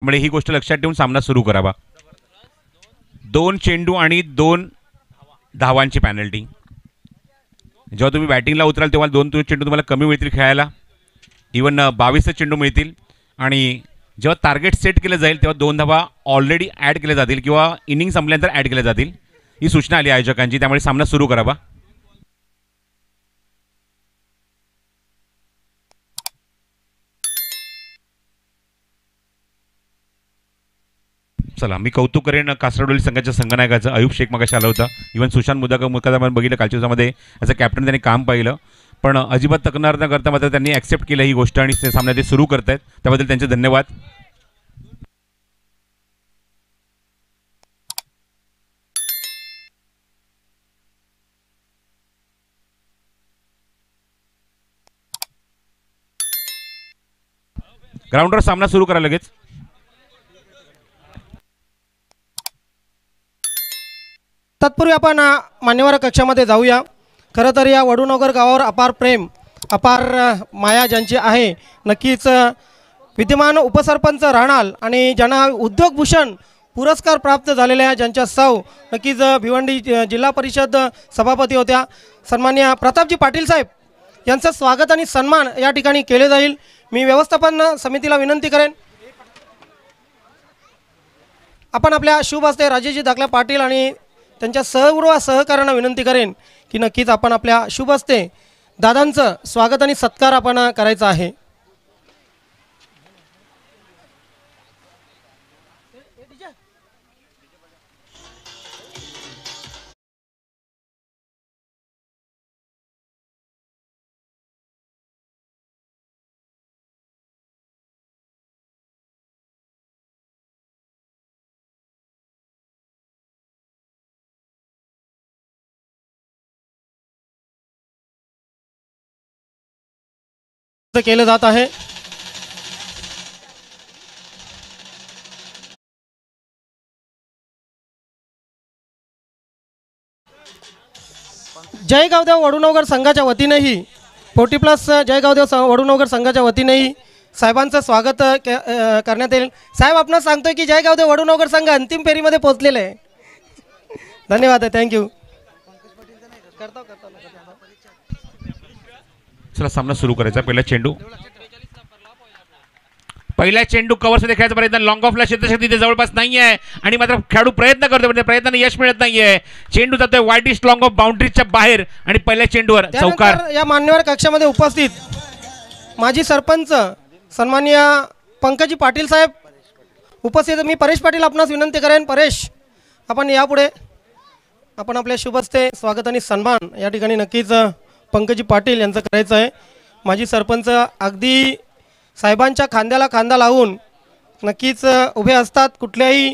त्यामुळे ही गोष्ट लक्षात ठेवून सामना सुरू करावा. 2 चेंडू आणि 2 धावांची पॅनल्टी. जेव्हा तुम्ही बॅटिंगला उतराल तेव्हा 2 चेंडू तुम्हाला कमी मिळतील खेळायला. इवन 22 चेंडू मिळतील. आणि जेव्हा टार्गेट सेट केलं जाईल तेव्हा 2 धावा ऑलरेडी ॲड केल्या जातील किंवा इनिंग संपल्यानंतर ॲड केल्या जातील. ही सूचना आली आयोजकांची. त्यामुळे सामना सुरू करावा. चला, मी कौतुक करेन कासरडोली संघाच्या संघनायकाचं. अयूब शेख मगाशी आला होता. इव्हन सुशांत मुकादम बघितलं कालच्या दिवसामध्ये ॲज अ कॅप्टन त्यांनी काम पाहिलं. पण अजिबात तक्रार न करता मात्र त्यांनी ॲक्सेप्ट केलं ही गोष्ट आणि ते सामना ते सुरू करत आहेत. त्याबद्दल त्यांचे धन्यवाद. ग्राउंडवर सामना सुरू करा लगेच. तत्पूर्वी आपण मान्यवर कक्षामध्ये जाऊया. खरं तर या वडूनगर गावावर अपार प्रेम, अपार माया ज्यांची आहे, नक्कीच विद्यमान उपसरपंच राहणार आणि ज्यांना उद्योगभूषण पुरस्कार प्राप्त झालेल्या ज्यांच्या सौ नक्कीच भिवंडी जिल्हा परिषद सभापती होत्या सन्मान्य प्रतापजी पाटील साहेब यांचं स्वागत आणि सन्मान या ठिकाणी केले जाईल. मी व्यवस्थापन समितीला विनंती करेन आपण आपल्या शुभ हस्ते राजेशजी दाखला पाटील आणि त्यांच्या सर्व सहकाऱ्यांना विनंती करेन की नक्कीच आपण आपल्या शुभ हस्ते दादांचं स्वागत आणि सत्कार आपण करायचा आहे. केलं जात आहे. जय गावदेव वडूनगर संघाच्या वतीनेही 40+ जय गावदेव वडूनगर संघाच्या वतीनेही साहेबांचं स्वागत करण्यात येईल. साहेब आपण सांगतोय की जय गावदेव वडूनगर संघ अंतिम फेरीमध्ये पोहोचलेले आहे. धन्यवाद आहे. थँक्यू. चला, सामना सुरू करायचा. पहिला चेंडू कव्हर मध्ये खेळायचा प्रयत्न. लॉंग ऑफला क्षेत्रशक्ती ते जवळपास नाही आहे आणि मात्र खेळाडू प्रयत्न करतो पण प्रयत्नाने यश मिळत नाहीये. चेंडू जातोय वाईट इस्ट लॉंग ऑफ बाउंड्रीच्या बाहेर आणि पहिल्या चेंडूवर चौकार. या मान्यवर कक्षामध्ये उपस्थित माजी सरपंच सन्माननीय पंकजी पाटील साहेब उपस्थित. मी परेश पाटील आपणास विनंती करेन. परेश आपण यापुढे आपण आपल्या शुभ हस्ते स्वागत आणि सन्मान या ठिकाणी नक्कीच पंकजी पाटील यांचं करायचं आहे. माजी सरपंच अगदी साहेबांच्या खांद्याला खांदा लावून नक्कीच उभे असतात. कुठल्याही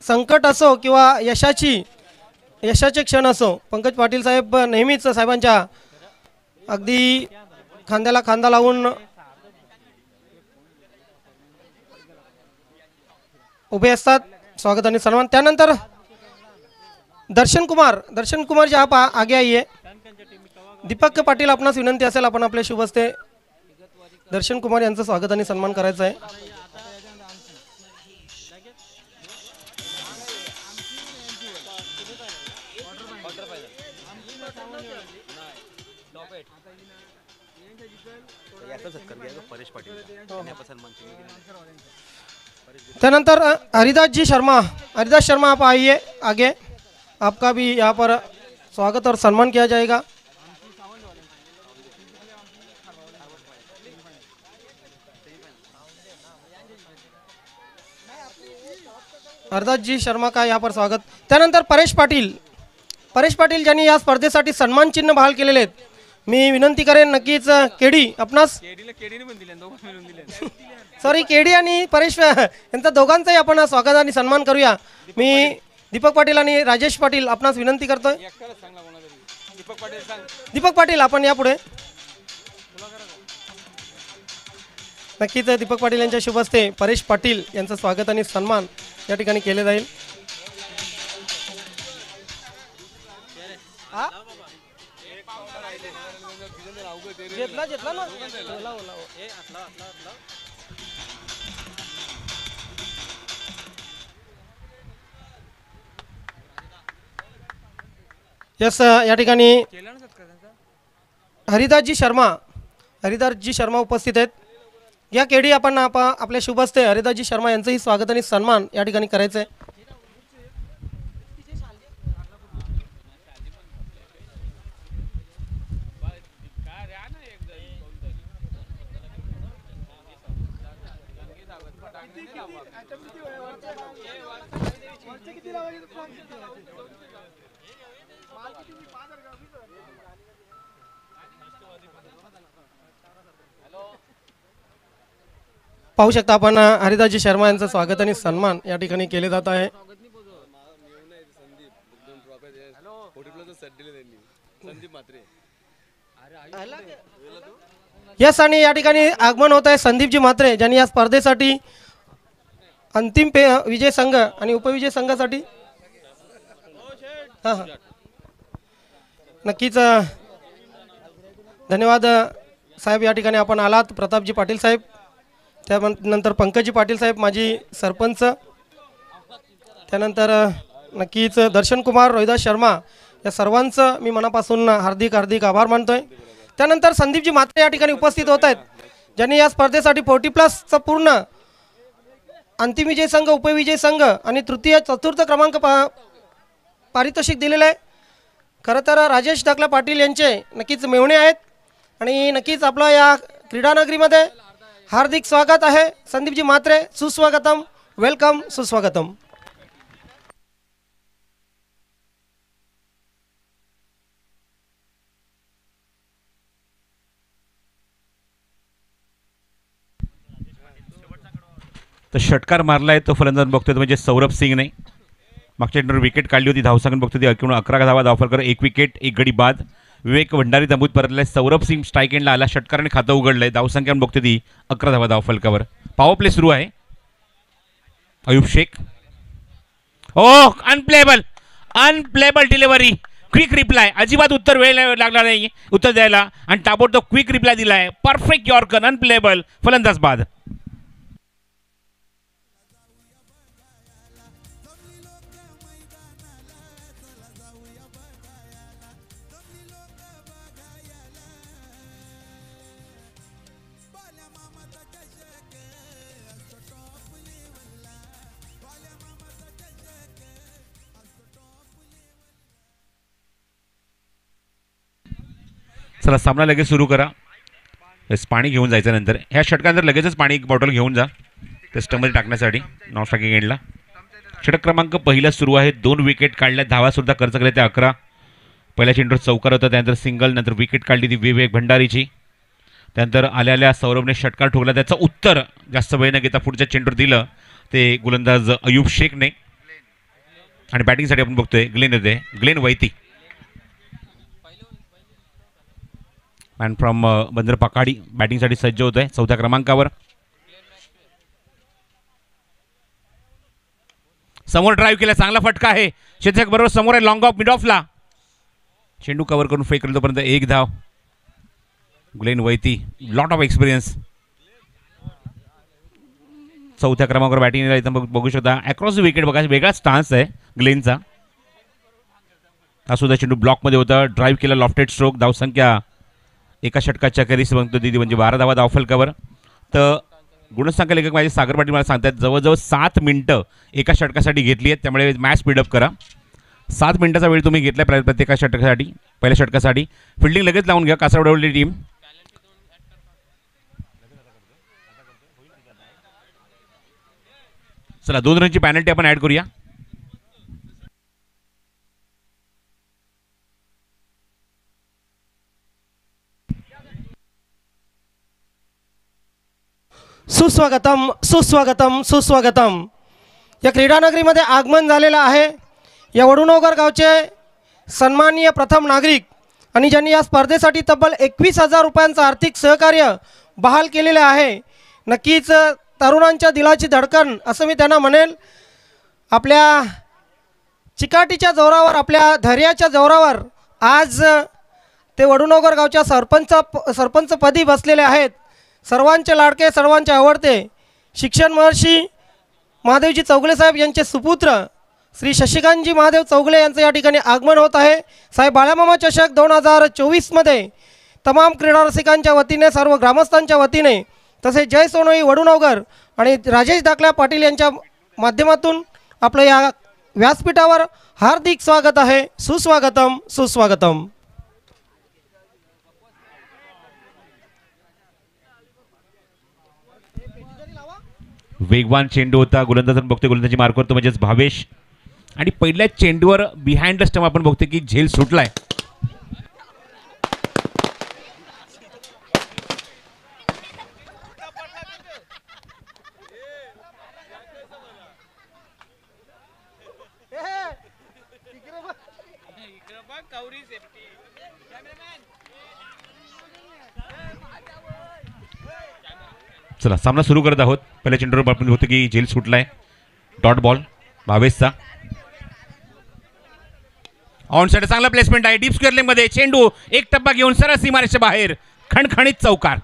संकट असो किंवा यशाचे क्षण असो पंकज पाटील साहेब नेहमीच साहेबांच्या अगदी खांद्याला खांदा लावून उभे असतात. स्वागत आणि सन्मान. त्यानंतर दर्शन कुमार जी आप आगे आइए. दीपक पाटील आपणास विनंती असेल आपण आपल्या शुभ हस्ते दर्शन कुमार यांचं स्वागत आणि सन्मान करायचा आहे. त्यानंतर हरिदास शर्मा आप आइए आगे. आपका भी यहाँ पर स्वागत और सम्मान किया जाएगा. हरदासजी शर्मा का यहाँ पर स्वागत. त्यानंतर परेश पाटील ज्यांनी या स्पर्धेसाठी सन्मान चिन्ह बहाल केलेले आहेत. मी विनंती करेन नक्कीच केडी आपणास सॉरी केडी आणि परेश यांचा दोघांचाही आपण स्वागत आणि सन्मान करूया. मी दीपक पाटील आणि राजेश पाटील आपणास विनंती करतोय. दीपक पाटील आपण यापुढे नक्कीच दीपक पाटील यांच्या शुभ हस्ते परेश पाटील यांचं स्वागत आणि सन्मान या ठिकाणी केले जाईल. यस या ठिकाणी हरिदासजी शर्मा उपस्थित आहेत. या केडी आपण आपल्या शुभ हस्ते हरिदासजी शर्मा यांचंही स्वागत आणि सन्मान या ठिकाणी करायचं आहे. पाहू शकता आपण हरिदासजी शर्मा यांचं स्वागत आणि सन्मान या ठिकाणी केले जात आहे. यस आणि या ठिकाणी आगमन होत आहे संदीपजी म्हात्रे ज्यांनी या स्पर्धेसाठी अंतिम विजय संघ आणि उपविजय संघासाठी नक्कीच धन्यवाद साहेब. या ठिकाणी आपण आलात. प्रतापजी पाटील साहेब, त्यानंतर पंकजी पाटील साहेब माजी सरपंच, त्यानंतर नक्कीच दर्शन कुमार, रोहिदास शर्मा या सर्वांचं मी मनापासून हार्दिक आभार मानतोय. त्यानंतर संदीपजी म्हात्रे या ठिकाणी उपस्थित होत आहेत ज्यांनी या स्पर्धेसाठी 40+ पूर्ण अंतिम विजय संघ, उपविजय संघ आणि चतुर्थ क्रमांक पारितोषिक दिलेलं आहे. खरं तर राजेश धाकला पाटील यांचे नक्कीच मेहुणे आहेत आणि नक्कीच आपलं या क्रीडानगरीमध्ये हार्दिक स्वागत आहे. संदीपजी म्हात्रे, सुस्वागतम, वेलकम, सुस्वागतम. तर षटकार मारलाय तो फलंदाज बघतोय म्हणजे सौरभ सिंगने. मागच्या चेंडूवर विकेट काढली होती, धावसंख्या बघतो ती एकूण 11 धावा धावफलकर, 1 विकेट 1 गडी बाद. विवेक भंडारी तंबूत परतलाय. सौरभ सिंग स्ट्राईक एंडला आला, षटकाराने खातं उघडलंय. धावसंख्या बघतो ती 11 धावा धावफलकावर. पॉवर प्ले सुरू आहे. अयूब शेख, ओह अनप्लेबल डिलिव्हरी, क्विक रिप्लाय, अजिबात उत्तर वेळ लागला नाही उत्तर द्यायला आणि ताबडतोब क्विक रिप्लाय दिलाय. परफेक्ट यॉर्कर, अनप्लेबल, फलंदाज बाद. चला सामना लगेच सुरू करा. पाणी घेऊन जायचं नंतर ह्या षटकानंतर लगेचच पाणी एक बॉटल घेऊन जा टेस्टमध्ये टाकण्यासाठी नॉन स्ट्रायकिंग एंडला. षटक क्रमांक पहिला सुरू आहे. 2 विकेट काढल्या, धावासुद्धा खर्च केल्या त्या 11. पहिल्या चेंडूवर चौकार होता, त्यानंतर सिंगल, नंतर विकेट काढली ती विवेक भंडारीची. त्यानंतर आल्या सौरभने षटकार ठोकला, त्याचं उत्तर जास्त वेळ न घेता पुढच्या चेंडूवर दिलं ते गोलंदाज अयूब शेखने. आणि बॅटिंगसाठी आपण बघतोय ग्लेन वैती मॅन फ्रॉम बंदर पकाडी बॅटिंगसाठी सज्ज होत आहे 4थ्या क्रमांकावर. समोर ड्राईव्ह केला, चांगला फटका आहे. शेतक बरोबर समोर आहे, लॉंग ऑफ मिड ऑफला चेंडू कव्हर करून फेक केला तोपर्यंत 1 धाव. Glen Vaity, lot of experience. 4थ्या क्रमांकावर बॅटिंग इथं बघू शकता. अक्रॉस विकेट बघा, वेगळा स्टान्स आहे ग्लेनचा. हा सुद्धा चेंडू ब्लॉकमध्ये होता, ड्राईव्ह केला, लॉफ्टेड स्ट्रोक. धावसंख्या एका षटकाच्या करीस बनतो ती म्हणजे 12 धावा धावफलकावर. तर गुणसंख्या लेखक माझे सागर पाटील मला सांगतात जवळजवळ 7 मिनिटं एका षटकासाठी घेतली आहेत. त्यामुळे मॅच स्पीडअप करा. 7 मिनिटाचा वेळ तुम्ही घेतला प्रत्येका षटकासाठी. पहिल्या षटकासाठी फिल्डिंग लगेच लावून घ्या कासारवडवली टीम. चला 2 रनची पॅनल्टी आपण ऍड करूया. सुस्वागतम, सुस्वागतम, सुस्वागतम. या क्रीडानगरीमध्ये आगमन झालेलं आहे या वडुनोगर गावचे सन्माननीय प्रथम नागरिक आणि ज्यांनी या स्पर्धेसाठी तब्बल 21,000 रुपयांचं आर्थिक सहकार्य बहाल केलेले आहे. नक्कीच तरुणांच्या दिलाची धडकन असं मी त्यांना म्हणेल. आपल्या चिकाटीच्या जोरावर, आपल्या धैर्याच्या जोरावर आज ते वडुनोगर गावच्या सरपंचपदी बसलेले आहेत. सर्वांचे लाडके, सर्वांचे आवडते शिक्षण महर्षी महादेवजी चौगले साहेब यांचे सुपुत्र श्री शशिकांतजी महादेव चौगले यांचं या ठिकाणी आगमन होत आहे. साहेब बाळामामा चषक 2024मध्ये तमाम क्रीडा रसिकांच्या वतीने, सर्व ग्रामस्थांच्या वतीने, तसेच जय सोनोई वडुनवगर आणि राजेश दाखल्या पाटील यांच्या माध्यमातून आपलं या व्यासपीठावर हार्दिक स्वागत आहे. सुस्वागतम सुस्वागतम. वेगवान चेंडू होता. गोलंदाज बघतोय गोलंदाजी मार्क करतो म्हणजेच भावेश, आणि पहिल्याच चेंडूवर बिहाइंड द स्टंप आपण बघतोय की झेल सुटलाय. चला सामना सुरू करत आहोत. पहिल्या चेंडूवर आपण बघतो की झेल सुटलाय. डॉट बॉल भावेशचा. ऑन साइड चांगला प्लेसमेंट आहे. डीप स्क्वेअर लेगमध्ये चेंडू एक टप्पा घेऊन सरळ सीमारेषेच्या बाहेर खणखणीत चौकार.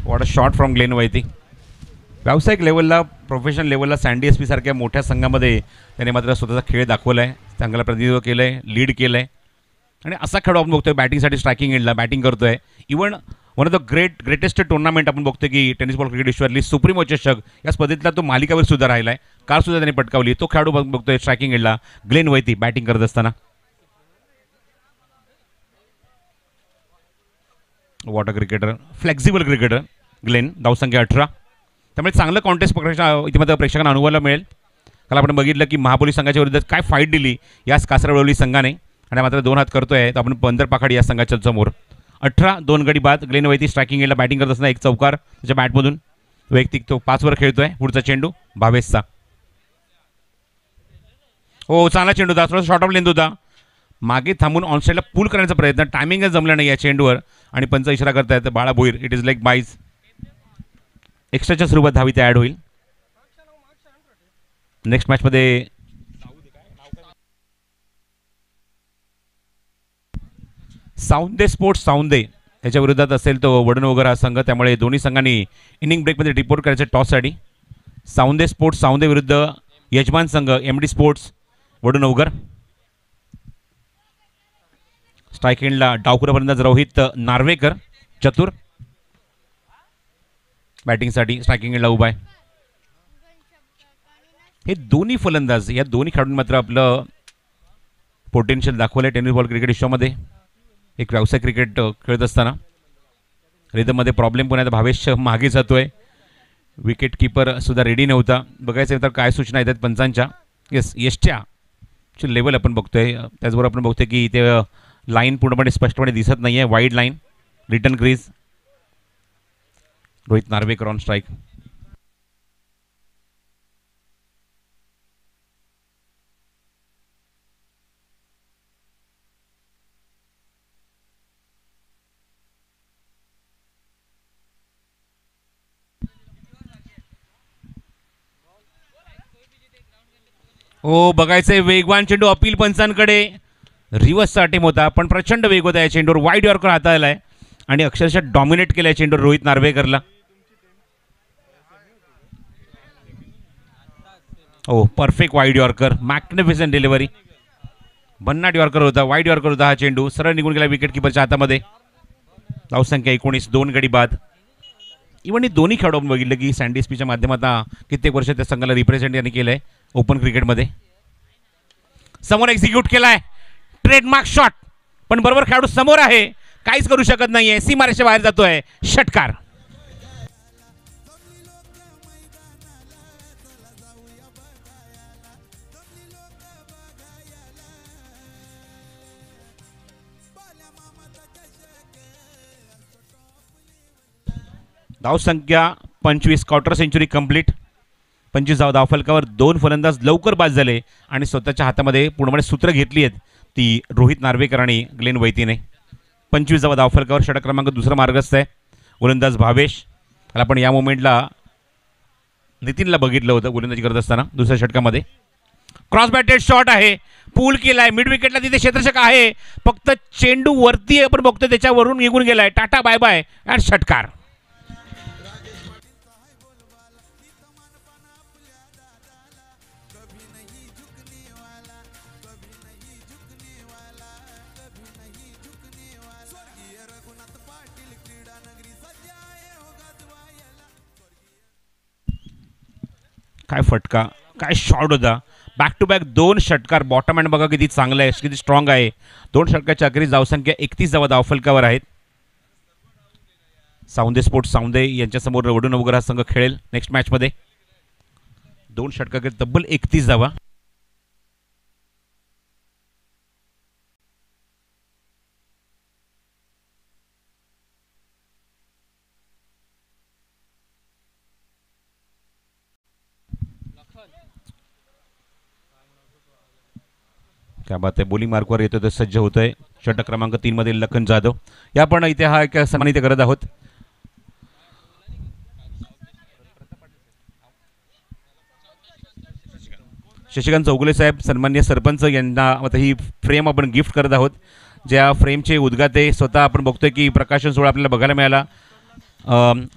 What a shot from Glen Vaity. व्यावसायिक लेवलला, प्रोफेशनल लेवलला सँडी एस पी सारख्या मोठ्या संघामध्ये त्याने मात्र स्वतःचा खेळ दाखवला आहे. संघाला प्रतिनिधित्व केलं आहे, लीड केलं आहे, आणि असा खेळ आपण बघतोय बॅटिंगसाठी. स्ट्रायकिंग एंडला बॅटिंग करतोय. Even one of the greatest tournament आपण बघतोय की टेनिस बॉल क्रिकेट विश्वातली सुप्रीमो चषक या स्पर्धेतला तो मालिकावर सुद्धा राहिला आहे. कार सुद्धा त्याने पटकावली. तो खेळाडू बघतोय स्ट्रायकिंग एंडला ग्लेन वैती बॅटिंग करत असताना. Water cricketer, flexible cricketer Glenn. धावसंख्या 18. त्यामुळे चांगलं कॉन्टेस्ट इतिमध्ये प्रेक्षकांना अनुभवायला मिळेल. काल आपण बघितलं की महापोली संघाच्या विरुद्ध काय फाईट दिली याच कासरवळवली संघाने, आणि मात्र 2 हात करतोय. तर आपण बंदर पाखाडी या संघाच्या समोर. 18 2 गडी बाद. ग्लेन वैती स्ट्रायकिंग एंडला बॅटिंग करत असताना एक चौकार त्याच्या बॅटमधून. वैयक्तिक तो 5 वर खेळतोय. पुढचा चेंडू भावेशचा. हो, चांगला चेंडू होता. थोडा शॉर्ट ऑफ लेंथ होता. मागे थांबून ऑनसाईडला पूल करण्याचा प्रयत्न. टायमिंगच जमला नाही या चेंडूवर, आणि पंच इशारा करतायत Bala Bhoir. It is like byes. एक्स्ट्राच्या स्वरूपात धावी ते ॲड होईल. नेक्स्ट मॅचमध्ये साऊंदे स्पोर्ट्स साऊंदे याच्या विरोधात असेल तो वडुनवगर हा संघ. त्यामुळे दोन्ही संघांनी इनिंग ब्रेकमध्ये रिपोर्ट करायचे टॉससाठी. साऊंदे स्पोर्ट्स साऊंदे विरुद्ध यजमान संघ एम डी स्पोर्ट्स वडुनवगर. स्ट्राईक एंडला डावखुरा फलंदाज रोहित नार्वेकर चतुर बॅटिंगसाठी स्ट्रायकिंग एंडला उभा आहे. हे दोन्ही फलंदाज, या दोन्ही खेळाडूंनी मात्र आपलं पोटेन्शियल दाखवलं आहे टेनिस बॉल क्रिकेट विश्वामध्ये. एक व्यावसायिक क्रिकेट खेळत असताना रिदममध्ये प्रॉब्लेम पण आहे. भावेश मागे जातोय. विकेट किपर सुद्धा रेडी नव्हता. बघायचं तर काय सूचना येतात पंचांच्या. येस, यष्ट्या लेवल आपण बघतोय. त्याचबरोबर आपण बघतोय की ते लाईन पूर्णपणे स्पष्टपणे दिसत नाही आहे. Wide line, return crease. Rohit Narvekar on strike. हो, बघायचंय वेगवान चेंडू. अपील पंचांकडे. रिव्हर्सचा अटेम होता, पण प्रचंड वेग होता या चेंडूवर. वाईड यॉर्कर हाताळला आहे आणि अक्षरशः डॉमिनेट केलं चेंडूवर रोहित नार्वेकरला. हो, perfect wide yorker. Magnificent delivery. भन्नाट यॉर्कर होता, वाईड यॉर्कर होता हा चेंडू. सरळ निघून गेला विकेट किपरच्या हातामध्ये. धावसंख्या 19 2 गडी बाद. इव्हन ही दोन्ही खेळाडू बघितलं की सँडी एसपीच्या माध्यमातून कित्येक वर्ष त्या संघाला रिप्रेझेंट यांनी केलं आहे ओपन क्रिकेटमध्ये. समोर एक्झिक्यूट केलाय ट्रेडमार्क शॉट, पण बरोबर खेळाडू समोर आहे, काहीच करू शकत नाहीये. सीमारेषेच्या बाहेर जातोय. षटकार. धावसंख्या 25. Quarter century complete. 25 धावफलकावर 2 फलंदाज लवकर बाद झाले आणि स्वतःच्या हातामध्ये पूर्णपणे सूत्र घेतली आहेत ती रोहित नार्वेकर आणि ग्लेन वैतीने. 25 धावफलकावर षटक क्रमांक 2 मार्गस्थ आहे गोलंदाज भावेश. आपण या मोमेंटला नितीनला बघितलं होतं गोलंदाजी करत असताना दुसऱ्या षटकामध्ये. क्रॉस बॅटेड शॉट आहे, पूल केलाय, मिड विकेटला तिथे क्षेत्ररक्षक आहे, फक्त चेंडू वरती आपण बघतोय त्याच्यावरून निघून गेलाय. टाटा बाय बाय आणि षटकार. काय फटका, काय शॉट होता. बॅक टू बॅक 2 षटकार. बॉटम हँड बघा किती चांगलं आहे, किती स्ट्रॉंग आहे. 2 षटकाच्या अखेरीस धावसंख्या 31 धावा धावफलकावर आहेत. सावंदे स्पोर्ट्स सावंदे यांच्यासमोर वडूनवगर हा संघ खेळेल नेक्स्ट मॅचमध्ये. 2 षटकाकडे तब्बल 31 धावा. क्या बात आहे. बोलिंग मार्कवर येतो तर सज्ज होत आहे. षटक क्रमांक 3 मध्ये लखन जाधव. या पण इथे हा एक सन्मानित करत आहोत. शशिकांत चौगुले साहेब सन्मान्य सरपंच यांना आता ही फ्रेम आपण गिफ्ट करत आहोत. ज्या फ्रेमचे उद्घाटे स्वतः आपण बघतोय की प्रकाशन सोहळा आपल्याला बघायला मिळाला.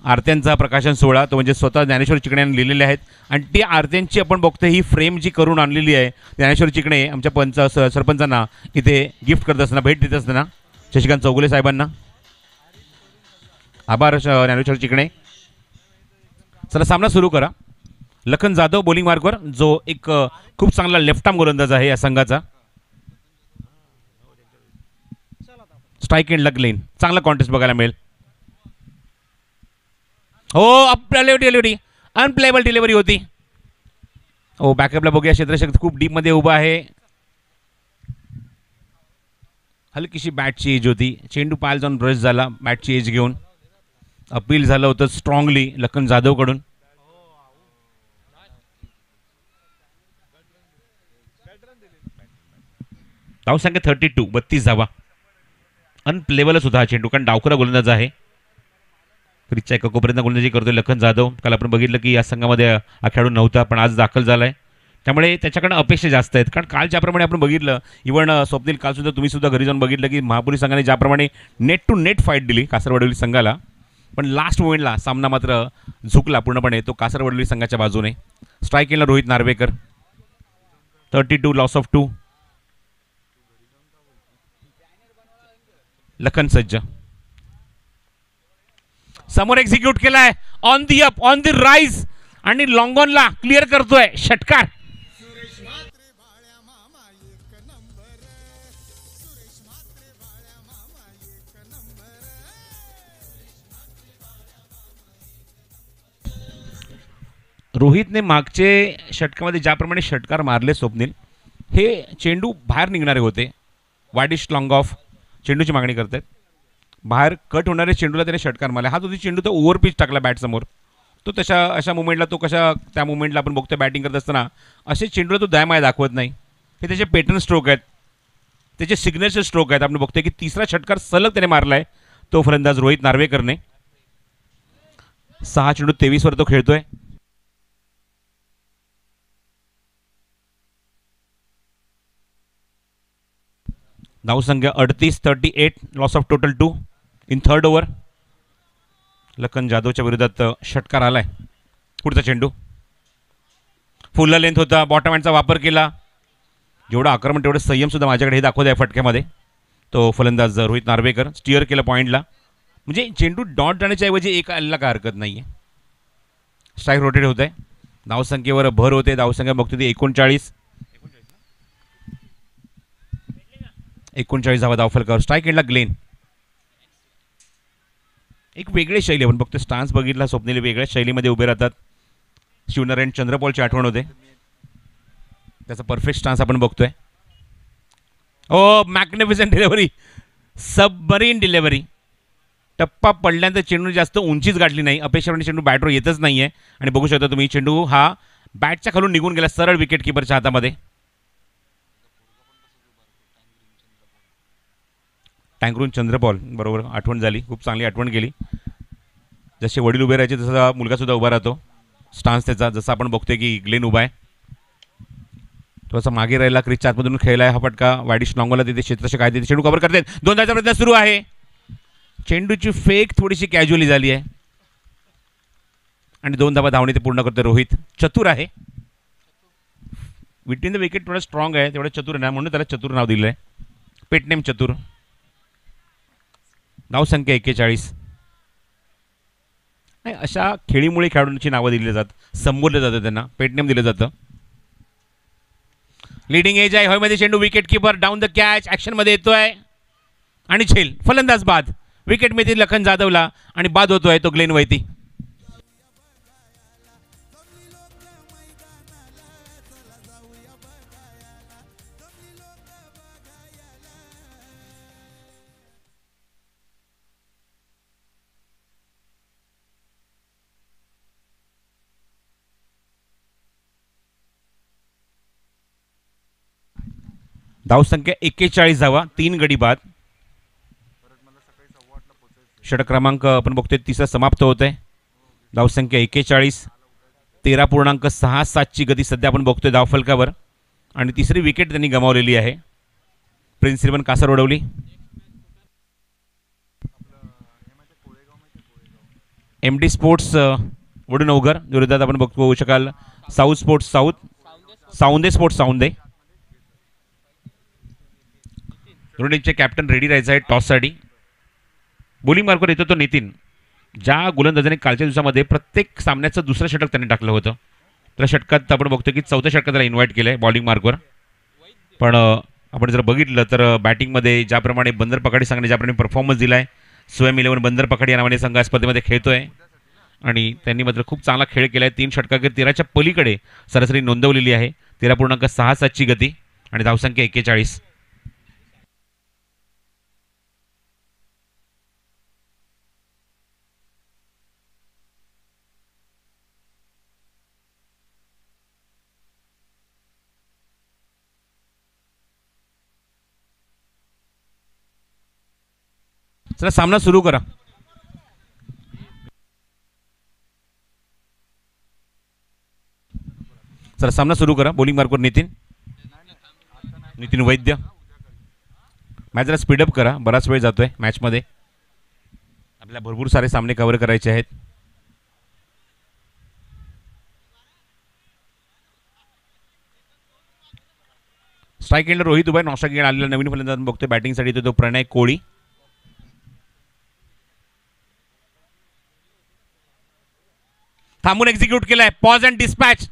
आरत्यांचा प्रकाशन सोहळा तो म्हणजे स्वतः ज्ञानेश्वर चिकणे यांनी लिहिलेले आहेत आणि ती आरत्यांची आपण बघतोय ही फ्रेम जी करून आणलेली आहे ज्ञानेश्वर चिकणे आमच्या सरपंचांना इथे गिफ्ट करत असताना, भेट देत असताना शशिकांत चौगुले साहेबांना आभार. ज्ञानेश्वर चिकणे. चला सामना सुरू करा. लखन जाधव बॉलिंग मार्कवर, जो एक खूप चांगला लेफ्ट आर्म गोलंदाज आहे या संघाचा. स्ट्राईक एंड लग लेन. चांगला कॉन्टेस्ट बघायला मिळेल. हो, अनप्लेबल डिलिव्हरी होती. हो, बॅकअपला बघूया. क्षेत्ररक्षक खूप डीपमध्ये उभा आहे. हलकीशी बॅटची एज होती. चेंडू पायल जाऊन ब्रश झाला बॅटची एज घेऊन. अपील झालं होतं स्ट्रॉंगली लखन जाधवकडून. धावसंख्या 32, 32 धावा. अनप्लेबलच होता हा चेंडू कारण डावखुरा गोलंदाज आहे. रिचच्या एका कोपऱ्यात गोलंदाजी करतोय लखन जाधव. काल आपण बघितलं की या संघामध्ये हा खेळाडू नव्हता पण आज दाखल झालाय, त्यामुळे त्याच्याकडनं अपेक्षा जास्त आहेत. कारण काल ज्याप्रमाणे आपण बघितलं, इव्हन स्वप्नील कालसुद्धा तुम्ही सुद्धा घरी जाऊन बघितलं की महापुरी संघाने ज्याप्रमाणे नेट टू नेट फाईट दिली कासरवडवली संघाला, पण लास्ट मोमेंटला सामना मात्र झुकला पूर्णपणे तो कासरवडवली संघाच्या बाजूने. स्ट्राईक केला रोहित नार्वेकर. 32 loss of 2. लखन सज्ज समोर एक्झिक्यूट केलाय. On the up, on the rise आणि लॉंग ऑनला क्लिअर करतोय. षटकार. रोहितने मागचे षटकामध्ये ज्याप्रमाणे षटकार मारले स्वप्नील, हे चेंडू बाहेर निघणारे होते. वाडिश लॉंग ऑफ चेंडूची मागणी करतात. बाहेर कट होणारे चेंडूला त्याने षटकार मारला. हा तो चेंडू तो ओव्हर पिच टाकला बॅट समोर. तो अशा मुवमेंटला त्या मुवमेंटला आपण बघतोय बॅटिंग करत असताना असे चेंडूला तो दयामाया दाखवत नाही. हे त्याचे पॅटर्न स्ट्रोक आहेत, त्याचे सिग्नेचर स्ट्रोक आहेत. आपण बघतोय की तिसरा षटकार सलग त्याने मारलाय तो फलंदाज रोहित नार्वेकरने. 6 चेंडू 23 वर तो खेळतोय. धावसंख्या 38, 38 loss of total 2 in third over. Lakhan जाधवच्या विरोधात षटकार आलाय. पुढचा चेंडू फुल लेंथ होता. बॉटम हँडचा वापर केला. जेवढा आक्रमण तेवढं संयम सुद्धा माझ्याकडे हे दाखवत आहे फटक्यामध्ये. तो फलंदाज रोहित नार्वेकर स्टिअर केलं पॉईंटला. म्हणजे चेंडू डॉट जाण्याच्या ऐवजी एक आलेला काय हरकत नाही आहे. स्ट्राईक रोटेट होत आहे. धावसंख्येवर भर होते. धावसंख्या बघतो ती 39 धावा धावफलकावर. स्ट्राईक एंडला ग्लेन. एक वेगळी शैली आपण बघतो. स्टान्स बघितला स्वप्नील, वेगळ्या शैलीमध्ये उभे राहतात. शिवनारायण चंद्रपॉलची आठवण होते. त्याचा परफेक्ट स्टान्स आपण बघतोय. ओ मॅग्निफिसंट डिलिव्हरी, सबमरीन डिलिव्हरी. टप्पा पडल्यानंतर चेंडू जास्त उंचीच गाठली नाही. अपेक्षाप्रमाणे चेंडू बॅटवर येतच नाही आहे आणि बघू शकता तुम्ही चेंडू हा बॅटच्या खालून निघून गेला सरळ विकेट किपरच्या हातामध्ये. टँकरून चंद्रपॉल बरोबर आठवण झाली, खूप चांगली आठवण केली. जसे वडील उभे राहायचे तसा मुलगा सुद्धा उभा राहतो. स्टान्स त्याचा जसं आपण बघतोय की ग्लेन उभा आहे. थोडासा मागे राहिला, क्रिजच्या आतमधून खेळलाय हा फटका. वाईडिश लॉंगोला तिथे क्षेत्ररक्षक आहे, तिथे चेंडू कव्हर करतात. 2 धावांचा प्रयत्न सुरू आहे. चेंडूची फेक थोडीशी कॅज्युअली झाली आहे आणि 2 धावा धावणे ते पूर्ण करतो रोहित. चतुर आहे, बिटवीन द विकेट थोडा स्ट्रॉंग आहे, तेवढं चतुर नाही म्हणून त्याला चतुर नाव दिलं आहे. पेटनेम चतुर. धावसंख्या 41. नाही, अशा खेळीमुळे खेळाडूंची नावं दिली जातात, संबोधलं जातं, त्यांना पेटनेम दिलं जातं. लीडिंग एज आहे हवेमध्ये चेंडू. Wicket keeper down the catch ॲक्शनमध्ये येतोय आणि झेल. फलंदाज बाद. विकेट मिळते लखन जाधवला आणि बाद होतोय तो ग्लेन वैती. धावसंख्या 41 धावा, 3 गडी बाद. षटक क्रमांक आपण बघतोय तिसरा समाप्त होत आहे. धावसंख्या 41, 13.67ची गती सध्या आपण बघतोय धावफलकावर आणि तिसरी विकेट त्यांनी गमावलेली आहे. प्रिन्स 11 कासर उडवली. MD स्पोर्ट्स वडूनवघर विरोधात आपण बघू शकाल साऊथ स्पोर्ट्स साऊंदे स्पोर्ट्स साऊंदे. दोन्हीचे कॅप्टन रेडी राहायचं आहे टॉससाठी. बॉलिंग मार्कवर येतो तो नितीन. ज्या गोलंदाजाने कालच्या दिवसामध्ये प्रत्येक सामन्याचं दुसरं षटक त्यांनी टाकलं होतं, त्या षटकात आपण बघतो की चौथ्या षटकात त्याला इन्व्हाइट केलं आहे बॉलिंग मार्कवर. पण आपण जर बघितलं तर बॅटिंगमध्ये ज्याप्रमाणे बंदर पकाडी संघाने ज्याप्रमाणे परफॉर्मन्स दिला आहे, स्वयं 11 बंदर पकाडी या नावाने संघ या स्पर्धेमध्ये खेळतोय आणि त्यांनी मात्र खूप चांगला खेळ केला आहे. 3 षटकांवर 13च्या पलीकडे सरासरी नोंदवलेली आहे. 13.67ची गती आणि धावसंख्या 41. चला सामना सुरू करा. चला सामना सुरू करा. बॉलिंग मार्कवर नितीन वैद्य. मॅच जरा स्पीडअप करा, बराच वेळ जातोय मॅचमध्ये. आपल्याला भरपूर सारे सामने कव्हर करायचे आहेत. स्ट्राईक एंडला रोहित उभा. नॉस्ट्राईक एंड आलेला नवीन फलंदाज बघतोय बॅटिंगसाठी तो प्रणय कोळी. थांबून एक्झिक्यूट केलाय. Pause and dispatch.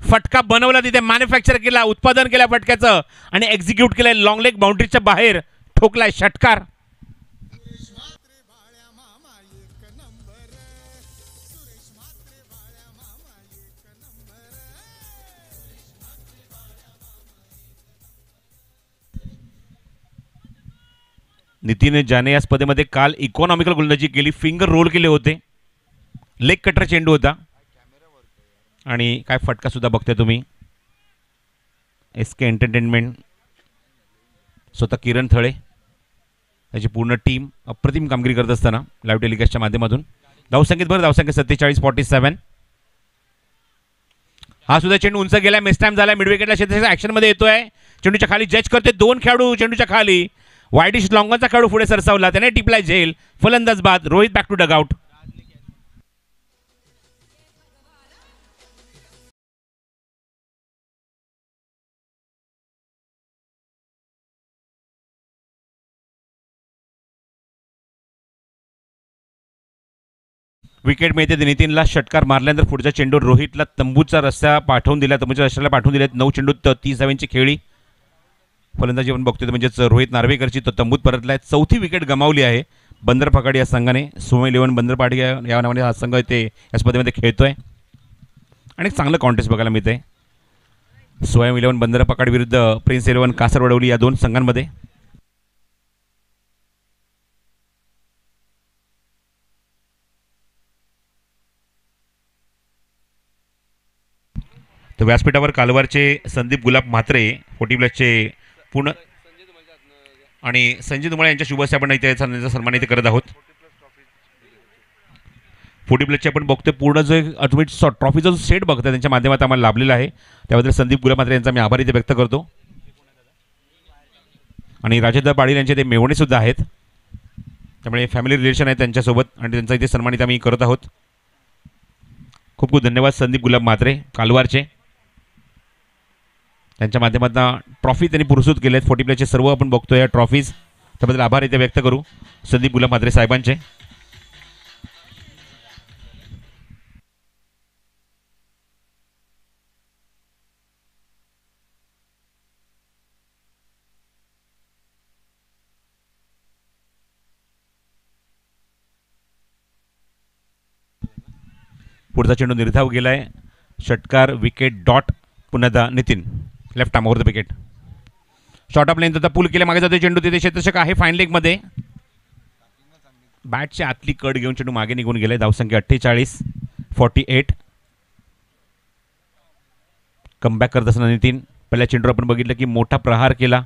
फटका बनवला, तिथे मॅन्युफॅक्चर केला, उत्पादन केलं फटक्याचं आणि एक्झिक्यूट केलंय. लॉंग लेग बाउंड्रीच्या बाहेर ठोकलाय षटकार. नितीन ज्याने या स्पर्धेमध्ये काल इकॉनॉमिकल गोलंदाजी केली, फिंगर रोल केले होते, लेग कटर चेंडू होता आणि काय फटका सुद्धा बघताय तुम्ही. SK एंटरटेनमेंट, स्वतः किरण थळे, त्याची पूर्ण टीम अप्रतिम कामगिरी करत असताना लाईव्ह टेलिकास्टच्या माध्यमातून. धावसंख्येत बरं, धावसंख्या 47-47. हा सुद्धा चेंडू उंच गेला, मिस टाइम झाला. मिड विकेटला क्षेत्ररक्षक ॲक्शनमध्ये येतोय. चेंडूच्या खाली जज करते. 2 खेळाडू चेंडूच्या खाली. वाईडिश लॉंगचा खेळाडू पुढे सरसावला, त्याने टिपलाय झेल. फलंदाज बाद. Rohit back to dugout. Wicket मिळते नितीनला. षटकार मारल्यानंतर पुढचा चेंडू रोहितला तंबूचा रस्ता पाठवून दिला, तंबूच्या रस्त्याला पाठवून दिलेत. 9 चेंडू 30 धावांची खेळी. फलंदाजी आपण बघतोय म्हणजेच रोहित नार्वेकरची तो तंबूत परतलाय. 4थी विकेट गमावली आहे बंदर पकाडी या संघाने. स्वयं 11 बंदर पकाडी या नावाने हा संघ ते या स्पर्धेमध्ये खेळतोय आणि चांगलं कॉन्टेस्ट बघायला मिळतंय. स्वयं 11 बंदर पकाडी विरुद्ध प्रिन्स 11 कासर वडवली या 2 संघांमध्ये. तर व्यासपीठावर कालवारचे संदीप गुलाब म्हात्रे 40 प्लसचे पूर्ण आणि संजय दुमाळे यांच्या शुभस्य आपण इथे सन्मान इथे करत आहोत. 40 प्लसचे आपण बघतोय पूर्ण जो अल्टिमेट ट्रॉफीचा जो सेट बघतोय त्यांच्या माध्यमात आम्हाला लाभलेला आहे, त्याबद्दल संदीप गुलामात्रे यांचा मी आभार इथे व्यक्त करतो. आणि राजेंद्र पाटील यांचे ते मेवणे सुद्धा आहेत, त्यामुळे फॅमिली रिलेशन आहे त्यांच्यासोबत आणि त्यांचा इथे सन्मानित आम्ही करत आहोत. खूप खूप धन्यवाद संदीप गुलाब म्हात्रे कालवारचे. त्यांच्या माध्यमातून ट्रॉफी त्यांनी पुरस्कृत केले आहेत 40 प्लसचे सर्व आपण बघतोय या ट्रॉफीज, त्याबद्दल आभार इथे व्यक्त करू संदीप गुलाब म्हात्रे साहेबांचे. पुढचा चेंडू निर्धाव गेलाय. षटकार विकेट डॉट पुन्हा Nitin left arm over the wicket. Short of length होता पूल केल्या मागे जातो चेंडू, तिथे क्षेत्ररक्षक आहे फाईन लेगमध्ये. बॅटची आतली कड घेऊन चेंडू मागे निघून गेलाय. धावसंख्या 48-48. कमबॅक करत असताना नितीन पहिल्या चेंडूवर आपण बघितलं की मोठा प्रहार केला,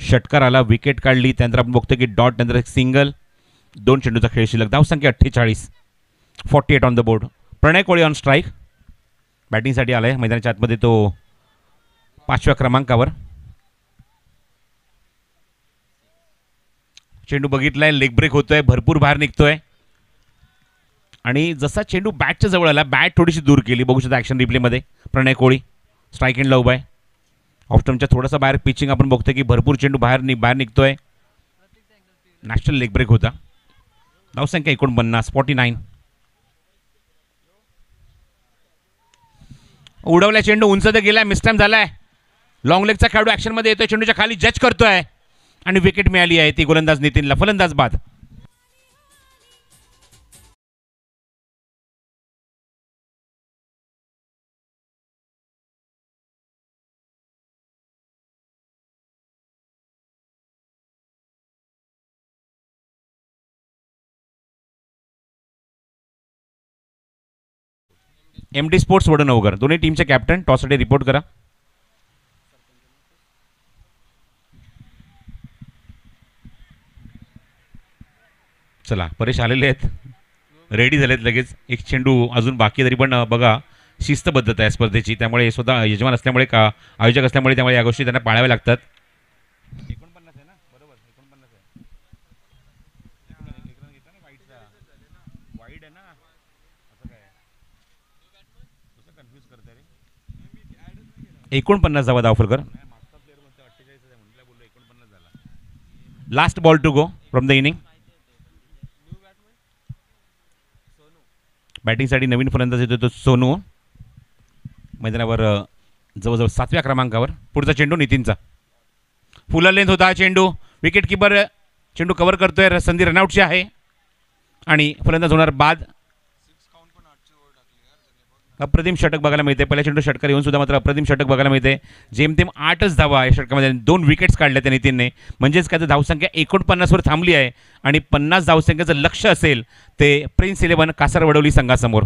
षटकार आला, विकेट काढली. त्यानंतर आपण बघतो की डॉट नंतर एक सिंगल, 2 चेंडूचा खेळ शिल्लक. धावसंख्या 48-48 on the board. Pranay Koli on strike बॅटिंगसाठी आलाय मैदानाच्या आतमध्ये, तो 5व्या क्रमांकावर. चेंडू बघितलाय, लेग ब्रेक होतोय, भरपूर बाहेर निघतोय आणि जसा चेंडू बॅटच्या जवळ आला बॅट थोडीशी दूर केली. बघू शकता ॲक्शन रिप्लेमध्ये प्रणय कोळी स्ट्राईक एंडला उभा आहे. ऑफस्टमच्या थोडासा बाहेर पिचिंग आपण बघतोय की भरपूर चेंडू बाहेर निघतोय. नॅशनल लेग ब्रेक होता. धावसंख्या 49. उडवल्या चेंडू, उंच तर गेलाय, मिसटाइम झालाय. लॉंग लेगचा खेळाडू ॲक्शनमध्ये येतोय, चेंडूच्या खाली जज करतोय आणि विकेट मिळाली आहे ती गोलंदाज नितीनला. फलंदाज बाद. MD स्पोर्ट्स वडनवगर दोन्ही टीमचे कॅप्टन टॉससाठी रिपोर्ट करा. चला परेश आलेले आहेत, रेडी झालेत लगेच. एक चेंडू अजून बाकी तरी पण बघा शिस्तबद्धता आहे स्पर्धेची, त्यामुळे स्वतः यजमान असल्यामुळे का आयोजक असल्यामुळे त्यामुळे या गोष्टी त्यांना पाळाव्या लागतात. 49 आहे ना, बरोबर 49 आहे. वाईड आहे ना, असं काय 49 जावा धावफलकर. Last ball to go from the inning. बॅटिंगसाठी नवीन फलंदाज येतो तो सोनू, मैदानावर जवळजवळ 7व्या क्रमांकावर. पुढचा चेंडू नितीनचा, फुल लेंथ होता चेंडू, विकेट किपर चेंडू कव्हर करतोय, संधी रनआउटची आहे आणि फलंदाज होणार बाद. अप्रतिम षटक बघायला मिळते. पहिल्या चेंडू षटकार येऊन सुद्धा मात्र अप्रतिम षटक बघायला मिळते. जेमतेम 8च धावा या षटकामध्ये, 2 विकेट्स काढल्या त्या नितीनने. म्हणजेच काय तर धावसंख्या 49वर थांबली आहे आणि 50 धावसंख्येचं लक्ष असेल ते प्रिन्स 11 कासारवडवली संघासमोर.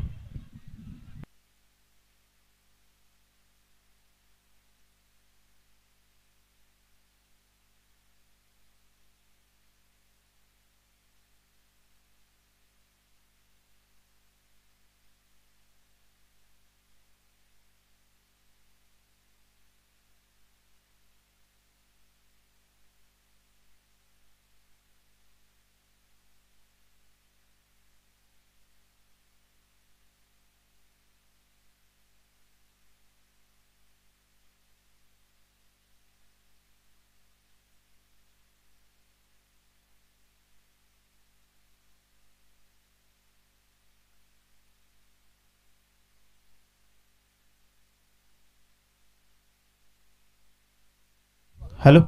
हॅलो,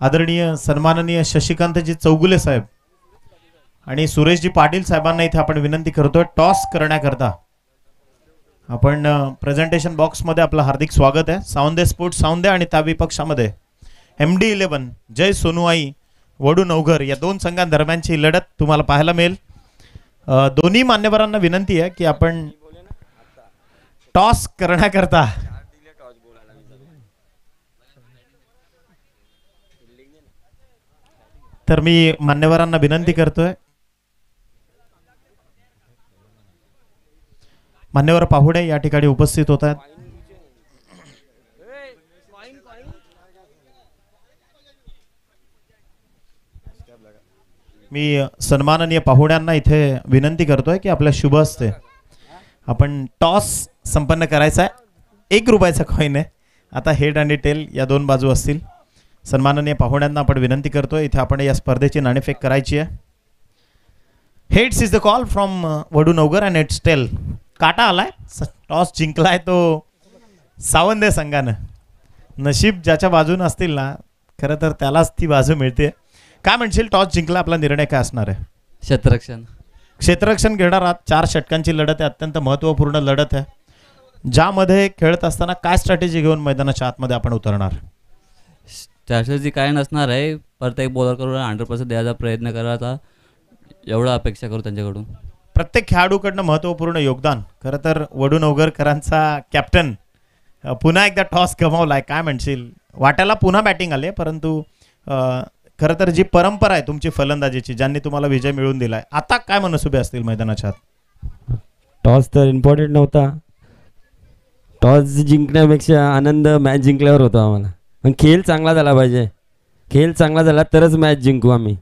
आदरणीय सन्माननीय शशिकांतजी चौगुले साहेब आणि सुरेशजी पाटील साहेबांना इथे आपण विनंती करतोय टॉस करण्याकरता. आपण प्रेझेंटेशन बॉक्समध्ये आपलं हार्दिक स्वागत आहे. सावंदे स्पोर्ट्स सावंदे आणि त्या विपक्षामध्ये MD 11 जय सोनूआई वडूनवघर या 2 संघांदरम्यानची लढत तुम्हाला पाहायला मिळेल. दोन्ही मान्यवरांना विनंती आहे की आपण टॉस करण्याकरता तर मी मान्यवरांना विनंती करतोय मान्यवर पाहुणे या ठिकाणी उपस्थित होत आहेत. मी सन्माननीय पाहुण्यांना इथे विनंती करतोय की आपल्या शुभ हस्ते आपण टॉस संपन्न करायचा आहे. 1 रुपयाचा कॉईन आहे. आता हेड आणि टेल या 2 बाजू असतील. सन्माननीय पाहुण्यांना आपण विनंती करतोय इथे आपण या स्पर्धेची नाणेफेक करायची आहे. Heads is the call from वडूनवगर अँड इट्स टेल. काटा आलाय. टॉस जिंकलाय तो सावंदे संघानं. नशीब ज्याच्या बाजून असतील ना खरं तर त्यालाच ती बाजू मिळते. काय म्हणशील, टॉस जिंकला, आपला निर्णय काय असणार आहे? क्षेत्ररक्षण घेणार आहात. 4 षटकांची लढत आहे. अत्यंत महत्त्वपूर्ण लढत आहे ज्यामध्ये खेळत असताना काय स्ट्रॅटेजी घेऊन मैदानाच्या आतमध्ये आपण उतरणार? स्ट्रॅटेजी काय नसणार आहे. प्रत्येक बॉलर करून 100% द्यायचा प्रयत्न करायचा एवढं अपेक्षा करू त्यांच्याकडून. प्रत्येक खेळाडूकडनं महत्त्वपूर्ण योगदान. खरं तर वडूनवगरकरांचा कॅप्टन पुन्हा एकदा टॉस गमावलाय. काय म्हणशील? वाट्याला पुन्हा बॅटिंग आले परंतु खरं तर जी परंपरा आहे तुमची फलंदाजीची ज्यांनी तुम्हाला विजय मिळवून दिलाय, आता काय मनसुबे असतील मैदानाच्या आत? टॉस तर इम्पॉर्टंट नव्हता. टॉस जिंकण्यापेक्षा आनंद मॅच जिंकल्यावर होता आम्हाला. पण खेळ चांगला झाला पाहिजे. खेळ चांगला झाला तरच मॅच जिंकू आम्ही.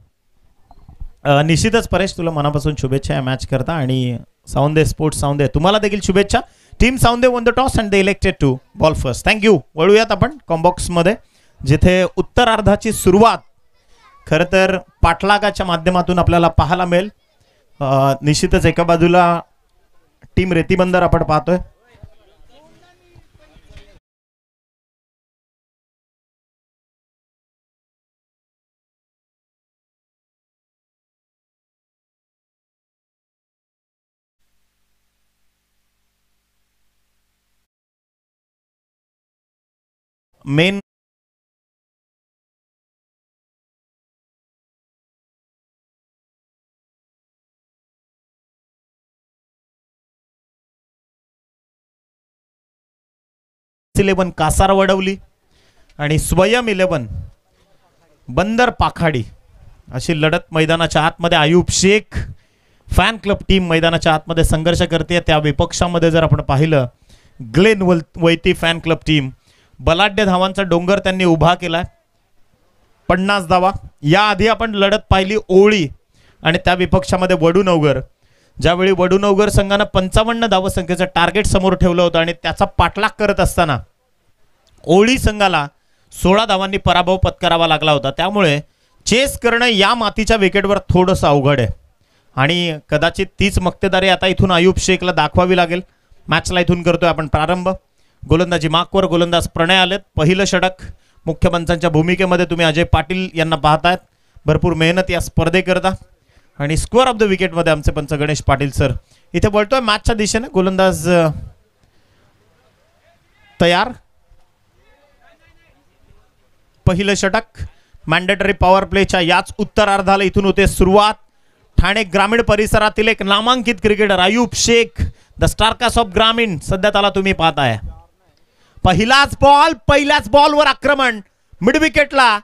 निश्चितच परेश, तुला मनापासून शुभेच्छा या मॅच करता. आणि सावंदे स्पोर्ट्स सावंदे तुम्हाला देखील शुभेच्छा. Team Savande won the toss and they elected to bowl first. Thank you. वळूयात आपण कॉम्बॉक्समध्ये जिथे उत्तरार्धाची सुरुवात खरं तर पाठलागाच्या माध्यमातून आपल्याला पाहायला मिळेल. निश्चितच एका बाजूला टीम रेतीबंदर आपण पाहतोय. मेन इलेवन कासार वडवली आणि स्वयं 11 बंदर पाखाडी अशी लढत मैदानाच्या आतमध्ये. Ayub Shaikh fan club team मैदानाच्या आतमध्ये संघर्ष करते. त्या विपक्षामध्ये जर आपण पाहिलं Glen Vaity fan club team बलाढ्य धावांचा डोंगर त्यांनी उभा केलाय. 50 धावा. याआधी आपण लढत पाहिली ओळी आणि त्या विपक्षामध्ये वडूनवगर. ज्यावेळी वडूनवगर संघानं 55 धावसंख्येचं टार्गेट समोर ठेवलं होतं आणि त्याचा पाठलाग करत असताना ओळी संघाला 16 धावांनी पराभव पत्करावा लागला होता. त्यामुळे चेस करणं या मातीच्या विकेटवर थोडंसं अवघड आहे आणि कदाचित तीच मक्तेदारी आता इथून आयुब शेखला दाखवावी लागेल. मॅचला इथून करतोय आपण प्रारंभ. गोलंदाजी मार्कवर गोलंदाज प्रणय आलेत. पहिलं षटक मुख्य पंचांच्या भूमिकेमध्ये तुम्ही अजय पाटील यांना पाहतायत. भरपूर मेहनत या स्पर्धेकरता आणि स्कोअर ऑफ द विकेटमध्ये आमचे पंच गणेश पाटील सर. इथे बोलतोय मॅचच्या दिशेने. गोलंदाज तयार. पहिलं षटक मॅन्डेटरी पॉवर प्लेच्या याच उत्तरार्धाला इथून होते सुरुवात. ठाणे ग्रामीण परिसरातील एक नामांकित cricketer Ayub Shaikh, the star cast of Gramin, सध्या त्याला तुम्ही पाहताय. पहिलाच बॉल, पहिल्याच बॉलवर आक्रमण. मिड विकेटला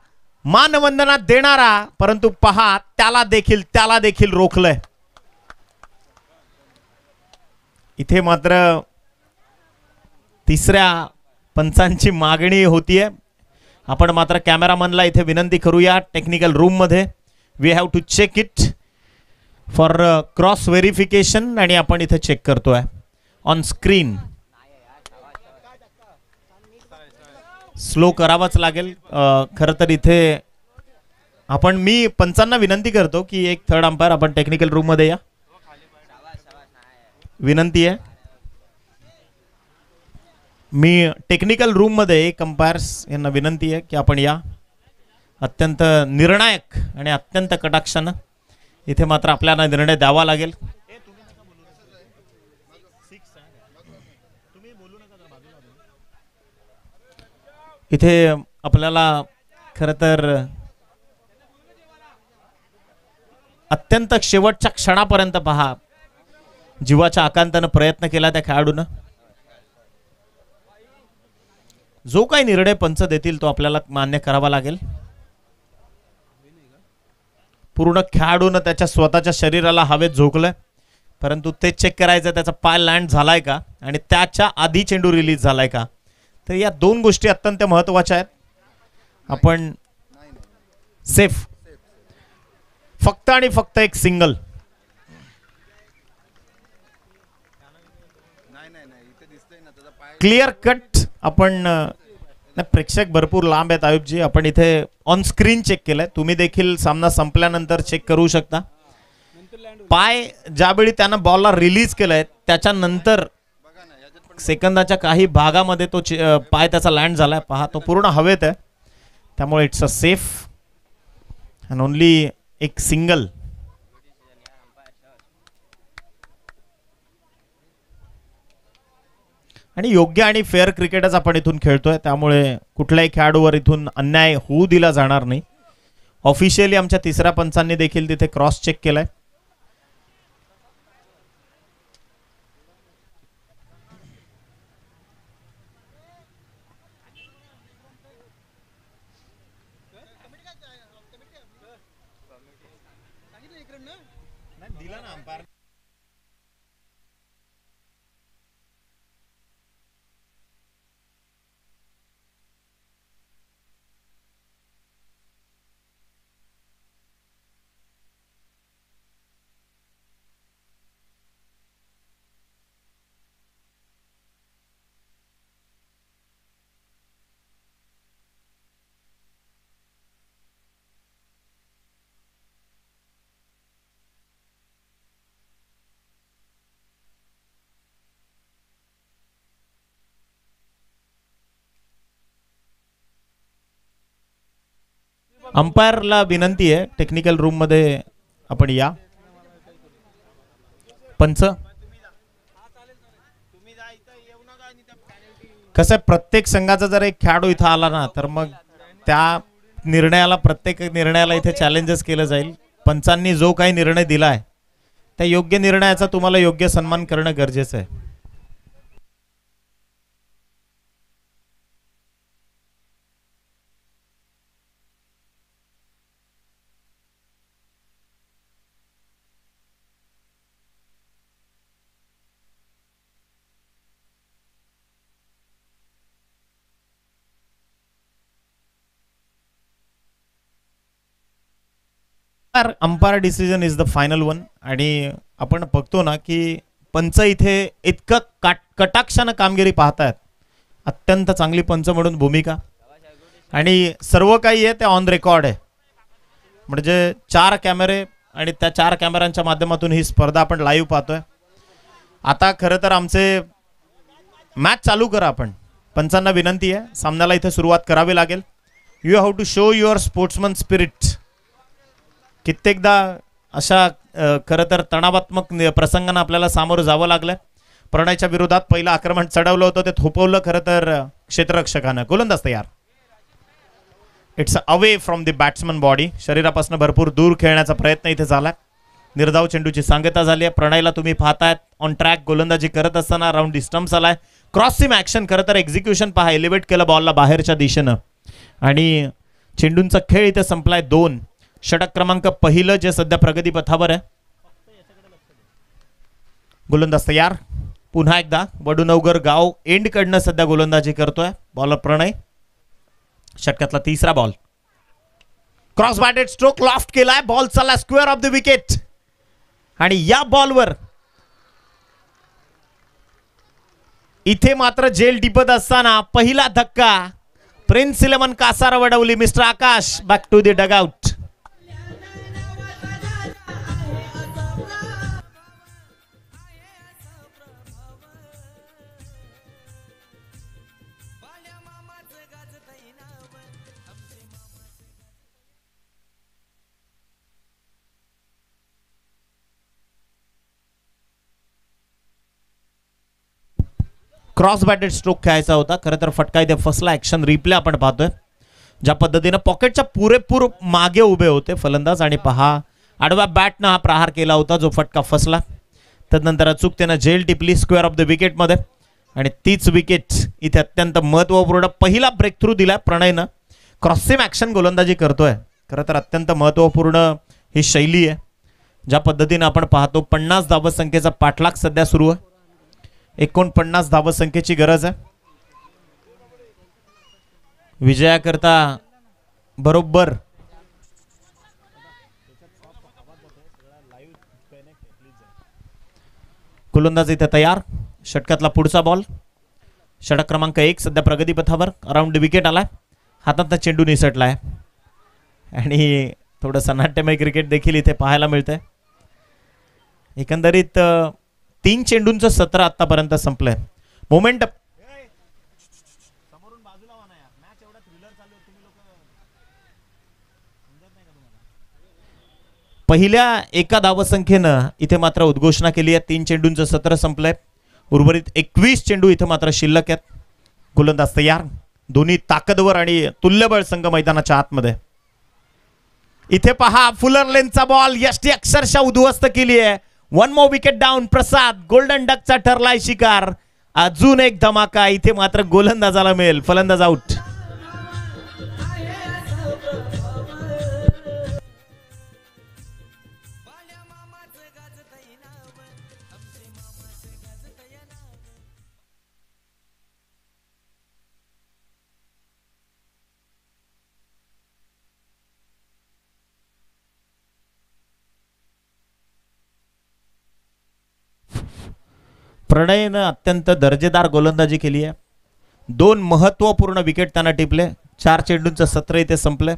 मानवंदना देणारा, परंतु पहा त्याला देखील रोखलंय. इथे मात्र तिसऱ्या पंचांची मागणी होतीये. आपण मात्र कॅमेरामनला इथे विनंती करूया टेक्निकल रूम मध्ये. We have to check it for cross verification आणि आपण इथे चेक करतोय ऑन स्क्रीन. स्लो करावाच लागेल खरं तर इथे आपण. मी पंचांना विनंती करतो की एक थर्ड अंपायर आपण टेक्निकल रूम मध्ये या. विनंती आहे. मी टेक्निकल रूम मध्ये एक अंपायर्स यांना विनंती आहे की आपण या. अत्यंत निर्णायक आणि अत्यंत कटाक्षानं इथे मात्र आपल्याला निर्णय द्यावा लागेल. इथे आपल्याला खरं तर अत्यंत शेवटच्या क्षणापर्यंत पहा जीवाच्या आकांतानं प्रयत्न केला त्या खेळाडूनं. जो काही निर्णय पंच देतील तो आपल्याला मान्य करावा लागेल. पूर्ण खेळाडूनं त्याच्या स्वतःच्या शरीराला हवेत झोकलंय. परंतु ते चेक करायचं त्याचा पाय लँड झालाय का आणि त्याच्या आधी चेंडू रिलीज झालाय का. तर या दोन गोष्टी अत्यंत महत्त्वाच्या आहेत. आपण सेफ, फक्त आणि फक्त एक सिंगल. Clear cut. आपण प्रेक्षक भरपूर लांब आहेत आयुबजी, आपण इथे ऑन स्क्रीन चेक केलंय, तुम्ही देखील सामना संपल्यानंतर चेक करू शकता. पाय ज्यावेळी त्यानं बॉलला रिलीज केलाय त्याच्यानंतर सेकंदाच्या काही भागामध्ये तो पाय त्याचा लँड झालाय. पहा तो पूर्ण हवेत आहे, त्यामुळे it's a safe and only एक सिंगल. आणि योग्य आणि फेअर क्रिकेटच आपण इथून खेळतोय, त्यामुळे कुठल्याही खेळाडूवर इथून अन्याय होऊ दिला जाणार नाही. ऑफिशियली आमच्या तिसऱ्या पंचांनी देखील तिथे क्रॉस चेक केलाय. अंपायरला विनंती आहे टेक्निकल रूम मध्ये आपण या. पंच कसं आहे, प्रत्येक संघाचा जर एक खेळाडू इथं आला ना तर मग त्या निर्णयाला, प्रत्येक निर्णयाला इथे चॅलेंजेस केलं जाईल. पंचांनी जो काही निर्णय दिलाय त्या योग्य निर्णयाचा तुम्हाला योग्य सन्मान करणं गरजेचं आहे. Umpire decision is the final one. आणि आपण बघतो ना की पंच इथे इतकं कटाक्षानं कामगिरी पाहतायत. अत्यंत चांगली पंच म्हणून भूमिका आणि सर्व काही आहे ते ऑन रेकॉर्ड आहे. म्हणजे 4 कॅमेरे आणि त्या 4 कॅमेऱ्यांच्या माध्यमातून ही स्पर्धा आपण लाईव्ह पाहतोय. आता खरं तर आमचे मॅच चालू करा. आपण पंचांना विनंती आहे, सामन्याला इथे सुरुवात करावी लागेल. You have to show your sportsman spirit. कित्येकदा अशा खरं तर तणावात्मक प्रसंगांना आपल्याला सामोरं जावं लागलं. प्रणयच्या विरोधात पहिलं आक्रमण चढवलं होतं, ते थोपवलं खरं तर क्षेत्ररक्षकानं. गोलंदाज तयार. It's away from the batsman body. शरीरापासून भरपूर दूर खेळण्याचा प्रयत्न इथे झाला. निर्धाव चेंडूची सांगता झाली आहे. प्रणयला तुम्ही पाहतायत ऑन ट्रॅक गोलंदाजी करत असताना राऊंड डिस्टन्स आलाय. Cross seam action. खरं तर एक्झिक्युशन पहा, एलिव्हेट केलं बॉलला बाहेरच्या दिशेनं आणि चेंडूंचा खेळ इथे संपलाय. 2 षटक क्रमांक पहिलं जे सध्या प्रगतीपथावर आहे. गोलंदाज तयार. पुन्हा एकदा वडूनवगर गाव एंड कडनं सध्या गोलंदाजी करतोय बॉलर प्रणय. षटकातला तिसरा ball. Cross batted stroke loft केलाय. बॉल चालला स्क्वेअर ऑफ द विकेट आणि या बॉलवर इथे मात्र जेल टिपत असताना पहिला धक्का. Prince 11 Kasara Vadavali. Mister Akash back to the dugout. Cross batted stroke खेळायचा होता. खरं तर फटका इथे फसला. ॲक्शन रिप्ले आपण पाहतोय. ज्या पद्धतीनं पॉकेटच्या पुरेपूर मागे उभे होते फलंदाज आणि पहा आडव्या बॅटनं हा प्रहार केला होता जो फटका फसला. तदनंतर अचूक त्यानं जेल टिपली स्क्वेअर ऑफ द विकेटमध्ये आणि तीच विकेट इथे अत्यंत महत्त्वपूर्ण पहिला ब्रेक थ्रू दिला प्रणयनं. क्रॉस सीम ॲक्शन गोलंदाजी करतोय. खरं तर अत्यंत महत्त्वपूर्ण ही शैली आहे. ज्या पद्धतीने आपण पाहतो 50 धावसंख्येचा पाठलाग सध्या सुरू आहे. 49 धावसंख्येची गरज आहे. विजयाकरता बरोबर गोलंदाज इथे तयार. षटकातला पुढचा बॉल, षटक क्रमांक 1 सध्या प्रगतीपथावर. अराउंड विकेट आलाय, हातात चेंडू निसटलाय आणि थोडंसं नाट्यमय क्रिकेट देखील इथे पाहायला मिळतंय. एकंदरीत 3 चेंडूंचं सत्र आतापर्यंत संपलंय. मोमेंट पहिल्या एका धावसंख्येनं इथे मात्र उद्घोषणा केली आहे. 3 चेंडूंचं सत्र संपलंय. उर्वरित 21 चेंडू इथे मात्र शिल्लक आहेत. गोलंदाज तयार. दोन्ही ताकदवर आणि तुल्यबळ संघ मैदानाच्या आतमध्ये. इथे पहा फुलर लेनचा बॉल यष्टी अक्षरशः उद्ध्वस्त केली आहे. 1 मोर विकेट डाऊन. प्रसाद गोल्डन डकचा ठरलाय शिकार. अजून एक धमाका. इथे मात्र गोलंदाजाला मिळेल. फलंदाज आउट. प्रणयनं अत्यंत दर्जेदार गोलंदाजी केली आहे. 2 महत्वपूर्ण विकेट त्यांना टिपले. 4 चेंडूंचं सत्र इथे संपले.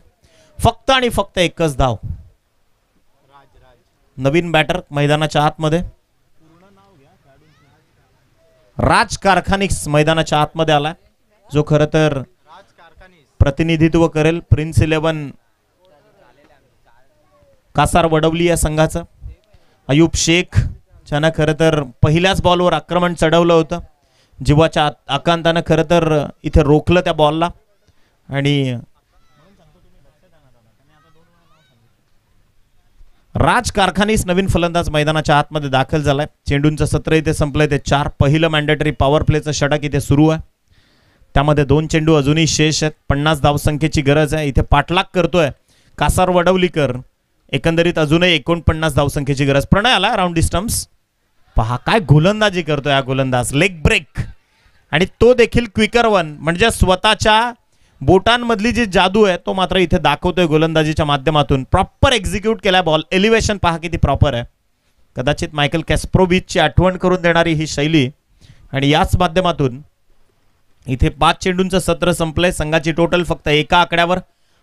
फक्त आणि फक्त एकच धाव. नवीन बॅटर मैदानाच्या आतमध्ये. राज कारखानीस मैदानाच्या आतमध्ये आलाय, जो खरं तर प्रतिनिधित्व करेल प्रिन्स 11 कासार वडवली या संघाचं. अयूब शेख ज्यानं खरं तर पहिल्याच बॉलवर आक्रमण चढवलं होतं. जीवाच्या आकांतानं खरं तर इथे रोखलं त्या बॉलला. आणि राज कारखानीस नवीन फलंदाज मैदानाच्या आतमध्ये दाखल झालाय. चेंडूंचं सत्र इथे संपलंय ते 4. पहिलं मॅन्डेटरी पॉवर प्लेचं षटक इथे सुरू आहे. त्यामध्ये 2 चेंडू अजूनही शेष आहेत. 50 धावसंख्येची गरज आहे. इथे पाठलाग करतोय कासार वडवलीकर. एकंदरीत अजूनही 49 धावसंख्येची गरज. प्रणय आला राऊंड डिस्टन्स. पहा काय गोलंदाजी करतोय हा गोलंदाज. लेग ब्रेक आणि तो देखील क्विकर वन. म्हणजे स्वतःच्या बोटांमधली जी जादू आहे तो मात्र इथे दाखवतोय गोलंदाजीच्या माध्यमातून. प्रॉपर एक्झिक्यूट केलाय बॉल. एलिव्हेशन पहा किती प्रॉपर आहे. कदाचित मायकल कॅस्प्रोविचची आठवण करून देणारी ही शैली. आणि याच माध्यमातून इथे 5 चेंडूंचं सत्र संपलंय. संघाची टोटल फक्त एका आकड्यावर.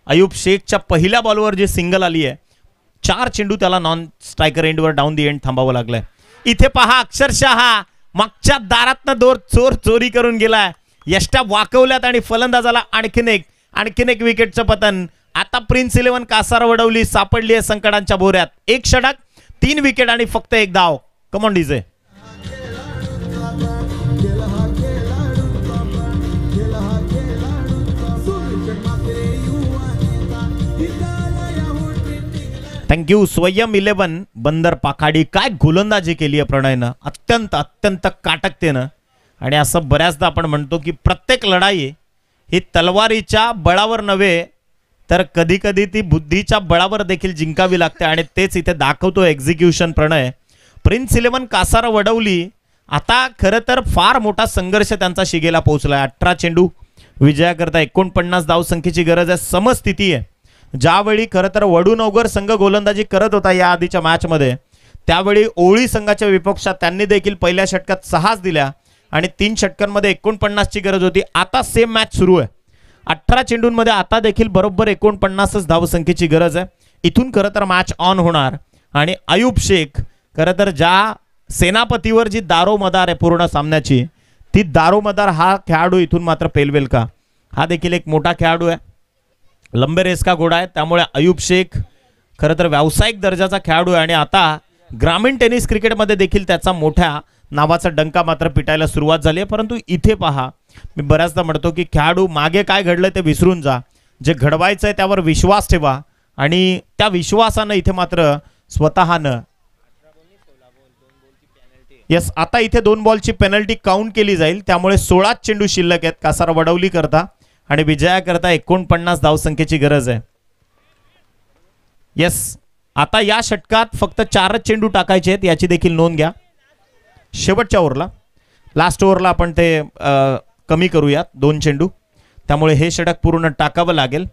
अयूब शेखच्या पहिल्या बॉलवर जी सिंगल आली आहे, 4 चेंडू त्याला नॉन स्ट्रायकर एंडवर डाऊन दी एंड थांबावं लागलंय. इथे पहा अक्षरशः मागच्या दारातनं चोर चोरी करून गेलाय. यष्टा वाकवल्यात आणि फलंदाजाला आणखीन एक विकेटचं पतन. आता प्रिन्स 11 कासार वडवली सापडली आहे संकटांच्या भोऱ्यात. 1 षटक 3 विकेट आणि फक्त 1 धाव. Come on DJ. थँक्यू. स्वयं 11 बंदर पाखाडी. काय गोलंदाजी केली आहे प्रणयनं. अत्यंत काटकतेनं. आणि असं बऱ्याचदा आपण म्हणतो की प्रत्येक लढाई ही तलवारीच्या बळावर नव्हे तर कधी कधी ती बुद्धीच्या बळावर देखील जिंकावी लागते. आणि तेच इथे दाखवतो एक्झिक्युशन प्रणय. प्रिन्स 11 कासार वडवली आता खरं तर फार मोठा संघर्ष त्यांचा शिगेला पोहोचला. 18 चेंडू विजयाकरता 49 धावसंख्येची गरज आहे. समस्थिती आहे. ज्यावेळी खरं तर वडूनवगर संघ गोलंदाजी करत होता या आधीच्या मॅचमध्ये, त्यावेळी ओळी संघाच्या विपक्षात त्यांनी देखील पहिल्या षटकात 6 दिल्या आणि 3 षटकांमध्ये 49 ची गरज होती. आता सेम मॅच सुरू आहे. 18 चेंडूंमध्ये आता देखील बरोबर 49च धावसंख्येची गरज आहे. इथून खरं तर मॅच ऑन होणार. आणि अयूब शेख खरं तर ज्या सेनापतीवर जी दारोमदार आहे पूर्ण सामन्याची, ती दारोमदार हा खेळाडू इथून मात्र पेलवेल का. हा देखील एक मोठा खेळाडू आहे. लंबे रेस का घोडा आहे. त्यामुळे अयूब शेख खरं तर व्यावसायिक दर्जाचा खेळाडू आहे. आणि आता ग्रामीण टेनिस क्रिकेटमध्ये देखील त्याचा मोठ्या नावाचा डंका मात्र पिटायला सुरुवात झाली आहे. परंतु इथे पहा, मी बऱ्याचदा म्हणतो की खेळाडू मागे काय घडलं ते विसरून जा. जे घडवायचं आहे त्यावर विश्वास ठेवा. आणि त्या विश्वासानं इथे मात्र स्वतःनं यस आता इथे 2 बॉलची पेनल्टी काउंट केली जाईल. त्यामुळे 16 चेंडू शिल्लक आहेत कासार वडवली करता. आणि विजयाकरता 49 धावसंख्येची गरज आहे. यस आता या षटकात फक्त 4च चेंडू टाकायचे आहेत, याची देखील नोंद घ्या. शेवटच्या ओव्हरला, लास्ट ओव्हरला आपण ते कमी करूयात 2 चेंडू, त्यामुळे हे षटक पूर्ण टाकावं लागेल.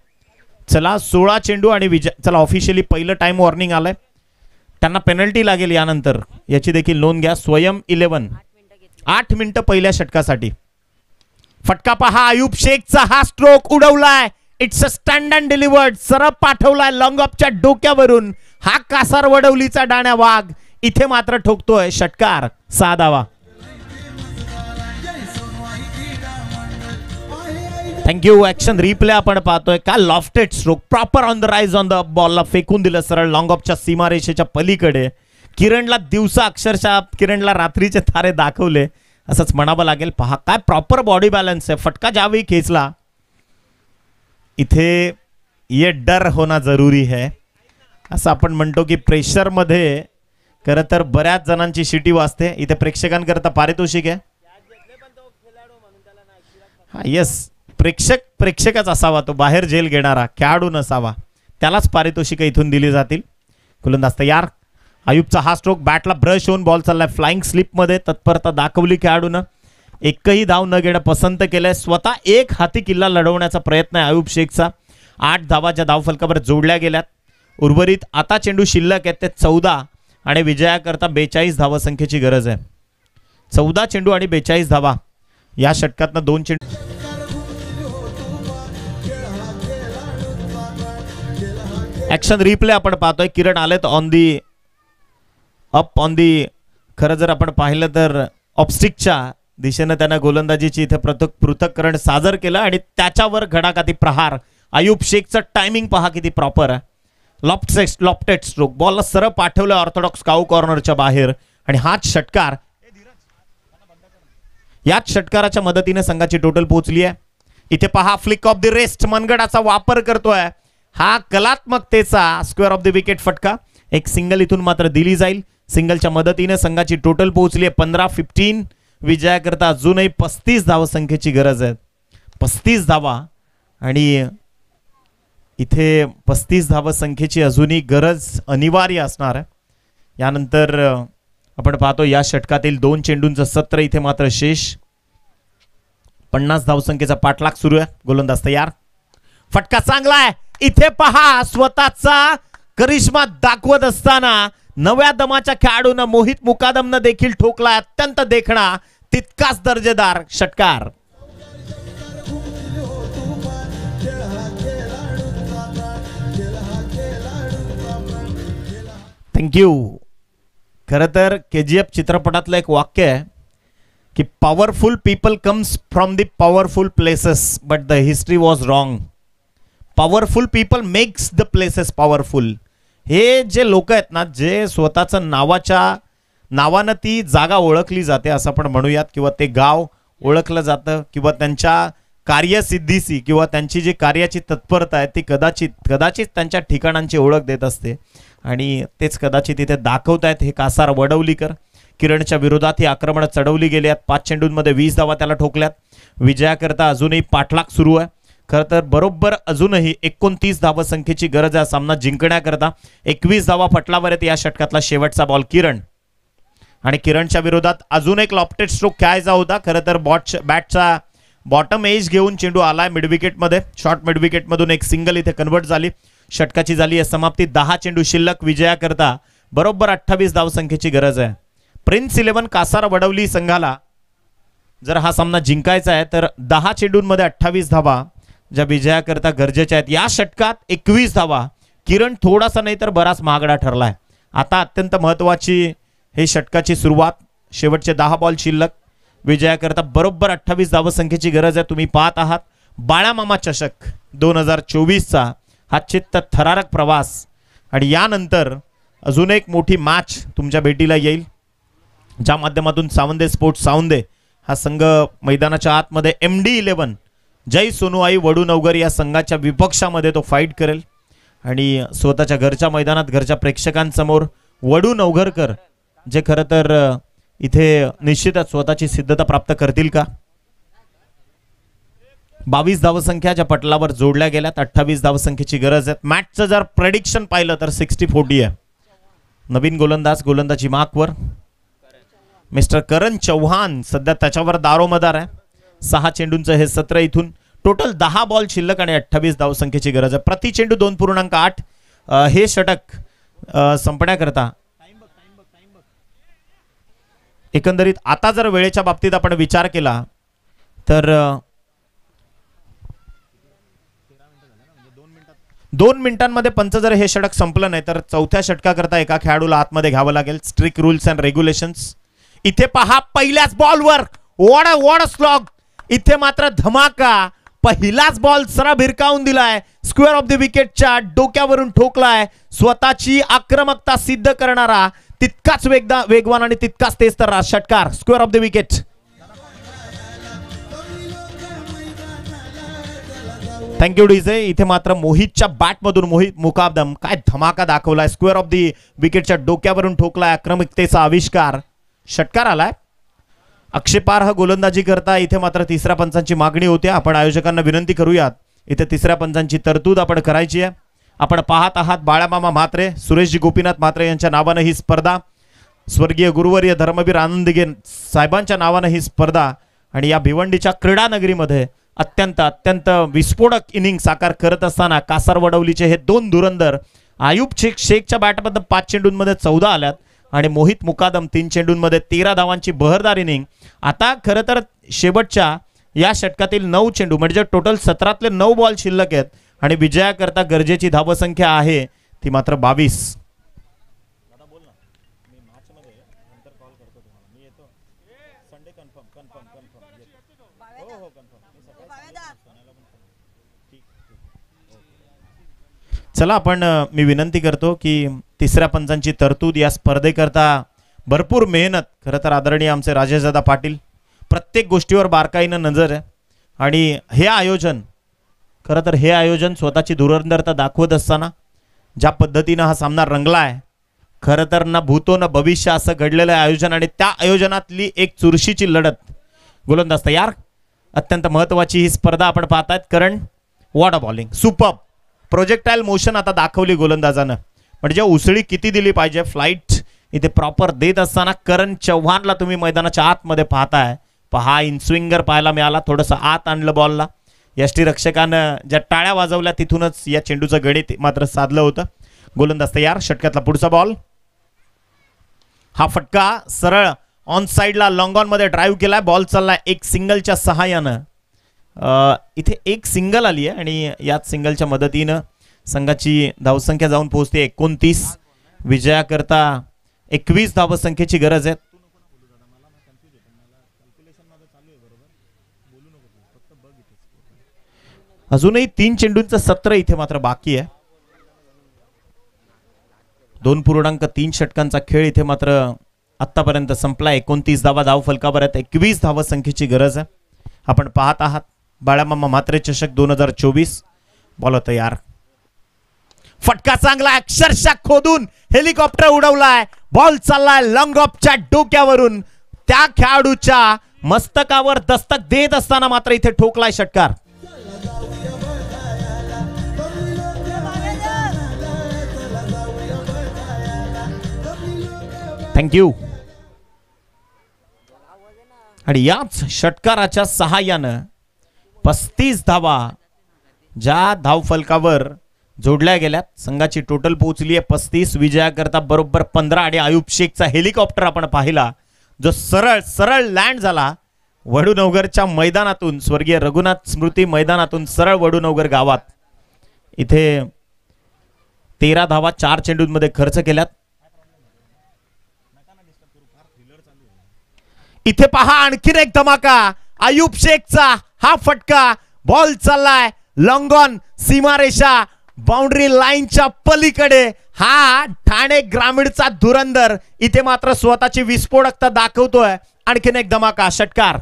चला 16 चेंडू आणि चला ऑफिशियली पहिलं टाइम वॉर्निंग आलंय, त्यांना पेनल्टी लागेल यानंतर, याची देखील नोंद घ्या. स्वयं 11 8 मिनिटं पहिल्या षटकासाठी. फटका पहा, अयूब शेखचा हा स्ट्रोक उडवलाय. It's a stand and delivered, सरळ पाठवलाय लॉंग ऑफच्या डोक्यावरून. हा कासार वडवलीचा डाण्या वाघ इथे मात्र ठोकतोय षटकार. 6 धावा. थँक्यू. ऍक्शन रिप्ले आपण पाहतोय. का lofted stroke, proper on the rise on the बॉलला फेकून दिलं सरळ लॉंग ऑफच्या सीमारेषेच्या पलीकडे. किरणला दिवसा अक्षरशः किरणला रात्रीचे तारे दाखवले असंच म्हणावं लागेल. पहा काय प्रॉपर बॉडी बॅलन्स आहे. फटका ज्यावेळी खेचला इथे ये डर होना जरुरी है असं आपण म्हणतो की प्रेशरमध्ये खरं तर बऱ्याच जणांची शिटी वाजते. इथे प्रेक्षकांकरता पारितोषिक आहे. हा येस, प्रेक्षकच असावा तो, बाहेर जेल घेणारा खेळाडू नसावा, त्यालाच पारितोषिक इथून दिली जातील. गोलंदाज तयार. अयूबचा हा स्ट्रोक, बॅटला ब्रश होऊन बॉल चाललाय फ्लाइंग स्लिपमध्ये. तत्परता दाखवली खेळाडूनं. एकही धाव न घेणं पसंत केलंय. स्वतः एक हाती किल्ला लढवण्याचा प्रयत्न आहे अयूब शेखचा. 8 धावाच्या धावफलकावर जोडल्या गेल्यात. उर्वरित आता चेंडू शिल्लक आहेत ते 14 आणि विजयाकरता 42 धावसंख्येची गरज आहे. 14 चेंडू आणि 42 धावा. या षटकातनं 2 चेंडू. ऍक्शन रिप्ले आपण पाहतोय. किरण आलेत on the up on the, खरं जर आपण पाहिलं तर ऑपस्टिकच्या दिशेनं त्यानं गोलंदाजीची इथे पृथक्करण सादर केलं आणि त्याच्यावर घडाघाती प्रहार. अयूब शेखचं टायमिंग पहा किती प्रॉपर आहे. लॉफ्टेड स्ट्रोक, बॉलला सरळ पाठवलं ऑर्थोडॉक्स काऊ कॉर्नरच्या बाहेर आणि हाच षटकार. याच षटकाराच्या मदतीने संघाची टोटल पोहोचली आहे. इथे पहा फ्लिक ऑफ द रेस्ट, मनगडाचा वापर करतोय. हा कलात्मकतेचा स्क्वेअर ऑफ द विकेट फटका. एक सिंगल इथून मात्र दिली जाईल. सिंगलच्या मदतीने संघाची टोटल पोहोचली आहे 15-15. विजयाकरता अजूनही 35 धावसंख्येची गरज आहे. 35 धावा आणि इथे 35 धावसंख्येची अजूनही गरज अनिवार्य असणार आहे. यानंतर आपण पाहतो या षटकातील 2 चेंडूंचं सत्र इथे मात्र शेष. 50 धावसंख्येचा पाठलाग सुरू आहे. गोलंदाज तयार. फटका चांगला आहे. इथे पहा स्वतःचा करिश्मा दाखवत असताना नव्या दमाच्या खेळाडूनं मोहित मुकादमनं देखील ठोकला. अत्यंत देखणा, तितकाच दर्जेदार षटकार. थँक्यू. खरं तर KGF चित्रपटातलं एक वाक्य आहे की powerful people comes from the powerful places but the history was wrong. Powerful people makes the places powerful. हे जे लोक आहेत ना, जे स्वतःचं नावानं ती जागा ओळखली जाते असं आपण म्हणूयात, किंवा ते गाव ओळखलं जातं, किंवा त्यांच्या कार्यसिद्धीसी किंवा त्यांची जी कार्याची तत्परता आहे ती कदाचित त्यांच्या ठिकाणांची ओळख देत असते. आणि तेच कदाचित इथे दाखवत आहेत हे कासार वडवलीकर. किरणच्या विरोधात ही आक्रमण चढवली गेली आहेत. 5 चेंडूंमध्ये 20 धावा त्याला ठोकल्यात. विजयाकरता अजूनही पाठलाग सुरू आहे. खरं तर बरोबर अजूनही 29 धावसंख्येची गरज आहे सामना जिंकण्याकरता. 21 धावा फटलावर आहेत. या षटकातला शेवटचा बॉल किरण, आणि किरणच्या विरोधात अजून एक लॉफ्टेड स्ट्रोक खेळायचा होता. खरं तर बॅटचा बॉटम एज घेऊन चेंडू आलाय मिड विकेटमध्ये. शॉर्ट मिड विकेटमधून एक सिंगल इथे कन्वर्ट झाली. षटकाची झाली आहे समाप्ती. 10 चेंडू शिल्लक. विजयाकरता बरोबर 28 धावसंख्येची गरज आहे. प्रिन्स 11 कासार वडवली संघाला जर हा सामना जिंकायचा आहे तर 10 चेंडूंमध्ये 28 धावा ज्या विजयाकरता गरजेच्या आहेत. या षटकात 21 धावा. किरण थोडासा नाही तर बराच महागडा ठरलाय. आता अत्यंत महत्वाची हे षटकाची सुरुवात. शेवटचे 10 बॉल शिल्लक. विजयाकरता बरोबर 28 धावसंख्येची गरज आहे. तुम्ही पाहत आहात बाळामामा चषक 2024चा हा चित्त थरारक प्रवास. आणि यानंतर अजून एक मोठी मॅच तुमच्या भेटीला येईल, ज्या माध्यमातून सावंदे स्पोर्ट्स सावंदे हा संघ मैदानाच्या आतमध्ये MD11 जय सोनूआई वडूनवगर या संघाच्या विपक्षामध्ये तो फाईट करेल. आणि स्वतःच्या घरच्या मैदानात घरच्या प्रेक्षकांसमोर वडूनवगरकर जे खरं तर इथे निश्चितच स्वतःची सिद्धता प्राप्त करतील का. 22 धावसंख्या ज्या पटलावर जोडल्या गेल्यात, 28 धावसंख्येची गरज आहे. मॅचचं जर प्रेडिक्शन पाहिलं तर 60-40 आहे. नवीन गोलंदाजी मार्कवर मिस्टर करण चव्हाण सध्या त्याच्यावर दारोमदार आहे. 6 चेंडूंचं हे सत्र, इथून टोटल 10 बॉल शिल्लक आणि 28 धावसंख्येची गरज आहे. प्रति चेंडू 2.8 हे षटक संपण्याकरता. एकंदरीत आता जर वेळेच्या बाबतीत आपण विचार केला तर 2 मिनिटांमध्ये पंच जर हे षटक संपलं नाही तर चौथ्या षटकाकरता एका खेळाडूला आतमध्ये घ्यावं लागेल. Strict rules and regulations. इथे पहा पहिल्याच बॉलवर वॉड स्लॉग. इथे मात्र धमाका. पहिलाच बॉल सरळ भिरकावून दिलाय. स्क्वेअर ऑफ द विकेटच्या डोक्यावरून ठोकलाय. स्वतःची आक्रमकता सिद्ध करणारा तितकाच वेगवान आणि तितकाच तेज तर षटकार. Square of the wicket. Thank you DJ. इथे मात्र मोहितच्या बॅटमधून मोहित मुकादम काय धमाका दाखवलाय. स्क्वेअर ऑफ द विकेटच्या डोक्यावरून ठोकलाय. आक्रमकतेचा आविष्कार. षटकार आलाय. आक्षेपार्ह गोलंदाजी करता इथे मात्र तिसऱ्या पंचांची मागणी होती. आपण आयोजकांना विनंती करूयात इथे तिसऱ्या पंचांची तरतूद आपण करायची आहे. आपण पाहत आहात बाळामामा म्हात्रे, सुरेशजी गोपीनाथ म्हात्रे यांच्या नावानं ही स्पर्धा, स्वर्गीय गुरुवर्य धर्मवीर आनंदगे साहेबांच्या नावानं ही स्पर्धा. आणि या भिवंडीच्या क्रीडा नगरीमध्ये अत्यंत विस्फोटक इनिंग साकार करत असताना कासारवडवलीचे हे 2 धुरंदर. आयुब शेखच्या बॅटमध्ये 5 चेंडूंमध्ये 14 आल्यात आणि मोहित मुकादम 3 चेंडूंमध्ये 13 धावांची बहरदार इनिंग. आता खरं तर शेवटच्या या षटकातील 9 चेंडू म्हणजे टोटल 17तले 9 बॉल शिल्लक आहेत आणि विजयाकरता गरजेची धावसंख्या आहे ती मात्र 22. चला आपण मी विनंती करतो की तिसऱ्या पंचांची तरतूद या स्पर्धेकरता भरपूर मेहनत. खरं तर आदरणीय आमचे राजेशदादा पाटील प्रत्येक गोष्टीवर बारकाईनं नजर आहे आणि हे आयोजन स्वतःची धुरंधरता दाखवत असताना ज्या पद्धतीनं हा सामना रंगला आहे, खरं तर ना भूतो ना भविष्य असं घडलेलं आहे आयोजन. आणि त्या आयोजनातली एक चुरशीची लढत. गोलंदाज तयार. अत्यंत महत्वाची ही स्पर्धा आपण पाहतायत. करण what a bowling. Super projectile motion आता दाखवली गोलंदाजानं. म्हणजे उसळी किती दिली पाहिजे, फ्लाईट इथे प्रॉपर देत असताना करण चव्हाणला तुम्ही मैदानाच्या आतमध्ये पाहताय. पहा इनस्विंगर पाहायला मिळाला. थोडंसं आत आणलं बॉलला. यष्टीरक्षकानं ज्या टाळ्या वाजवल्या तिथूनच या चेंडूचं गणित मात्र साधलं होतं. गोलंदाज तयार. षटकातला पुढचा बॉल. हा फटका सरळ ऑन साइडला लॉंग ऑन मध्ये ड्राईव्ह केलाय. बॉल चाललाय एक सिंगलच्या सहाय्यानं. इथे एक सिंगल आली आहे आणि याच सिंगलच्या मदतीनं संघाची धावसंख्या जाऊन पोहोचते 29. विजयाकरता 21 धावसंख्येची गरज आहे. अजूनही 3 चेंडूंचं सत्र इथे मात्र बाकी आहे. 2.3 षटकांचा खेळ इथे मात्र आतापर्यंत संपला. 29 धावा धाव फलकावर आहेत. 21 धावसंख्येची गरज आहे. आपण पाहत आहात बाळामामा म्हात्रे चषक 2024. बॉल तयार. फटका चांगला अक्षरशः खोदून हेलिकॉप्टर उडवलाय. बॉल चाललाय लॉंग ऑफच्या डोक्यावरून. त्या खेळाडूच्या मस्तकावर दस्तक देत असताना मात्र इथे ठोकलाय षटकार. थँक्यू. आणि याच षटकाराच्या सहाय्यानं 35 धावा ज्या धावफलकावर जोडल्या गेल्यात. संघाची टोटल पोहोचली आहे 35. विजयाकरता बरोबर 15. आणि आयुब शेखचा हेलिकॉप्टर आपण पाहिला जो सरळ लँड झाला वडूनवगरच्या मैदानातून, स्वर्गीय रघुनाथ स्मृती मैदानातून सरळ वडूनवगर गावात. इथे 13 धावा 4 चेंडूंमध्ये खर्च केल्यात. इथे पहा आणखीन एक धमाका. आयुब शेखचा हा फटका. बॉल चाललाय लॉंग ऑन सीमारेषा बाउंड्री लाईनच्या पलीकडे. हा ठाणे ग्रामीणचा धुरंदर इथे मात्र स्वतःची विस्फोटकता दाखवतोय. आणखीन एक धमाका. षटकार.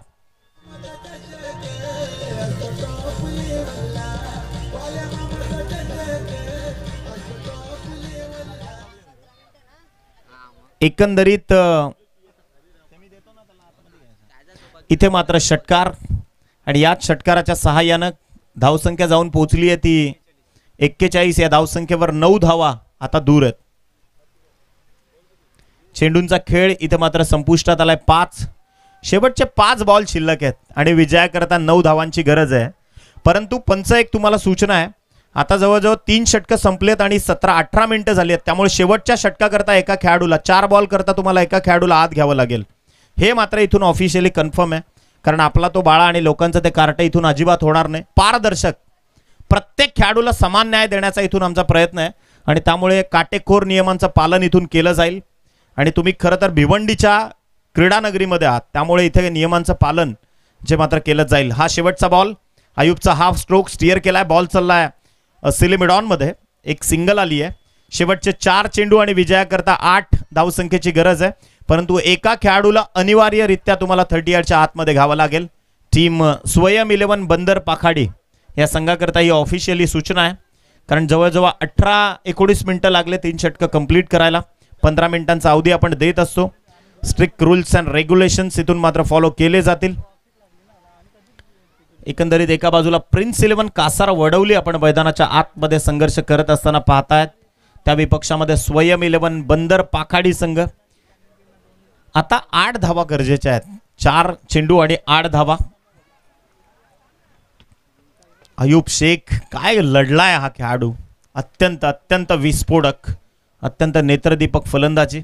एकंदरीत इथे मात्र षटकार आणि याच षटकाराच्या सहाय्यानं धावसंख्या जाऊन पोहोचली आहे ती 41. या धावसंख्येवर 9 धावा आता दूर आहेत. चेंडूंचा खेळ इथे मात्र संपुष्टात आलाय. 5 शेवटचे 5 बॉल शिल्लक आहेत आणि विजयाकरता 9 धावांची गरज आहे. परंतु पंच एक तुम्हाला सूचना आहे, आता जवळजवळ 3 षटकं संपलेत आणि 17-18 मिनिटं झाली आहेत. त्यामुळे शेवटच्या षटकाकरता एका खेळाडूला 4 बॉल करता तुम्हाला एका खेळाडूला आत घ्यावं लागेल. हे मात्र इथून ऑफिशियली कन्फर्म आहे, कारण आपला तो बाळा आणि लोकांचं ते कार्ट इथून अजिबात होणार नाही. पारदर्शक प्रत्येक खेळाडूला समान न्याय देण्याचा इथून आमचा प्रयत्न आहे आणि त्यामुळे काटेकोर नियमांचं पालन इथून केलं जाईल. आणि तुम्ही खरं तर भिवंडीच्या क्रीडानगरीमध्ये आहात, त्यामुळे इथे नियमांचं पालन जे मात्र केलं जाईल. हा शेवटचा बॉल, आयुबचा हाफ स्ट्रोक स्टिअर केलाय, बॉल चाललाय सिलिमिडॉनमध्ये, एक सिंगल आली आहे. शेवटचे 4 चेंडू आणि विजयाकरता 8 धावसंख्येची गरज आहे. परंतु एका खेळाडूला अनिवार्यरित्या तुम्हाला 30 यार्डच्या आतमध्ये घ्यावं लागेल. टीम स्वयं 11 बंदर पाखाडी या संघाकरता ही ऑफिशियली सूचना आहे, कारण जवळजवळ 18-19 मिनिटं लागले 3 षटकं कंप्लीट करायला. 15 मिनिटांचा अवधी आपण देत असतो. स्ट्रिक्ट रूल्स अँड रेग्युलेशन्स इथून मात्र फॉलो केले जातील. एकंदरीत एका बाजूला प्रिन्स 11 कासार वडवली आपण मैदानाच्या आतमध्ये संघर्ष करत असताना पाहतायत, त्या विपक्षामध्ये स्वयं 11 बंदर पाखाडी संघ. आता 8 धावा गरजेच्या आहेत. 4 चेंडू आणि 8 धावा. अयूब शेख काय लढलाय हा खेळाडू, अत्यंत अत्यंत विस्फोटक, अत्यंत नेत्रदीपक फलंदाजी.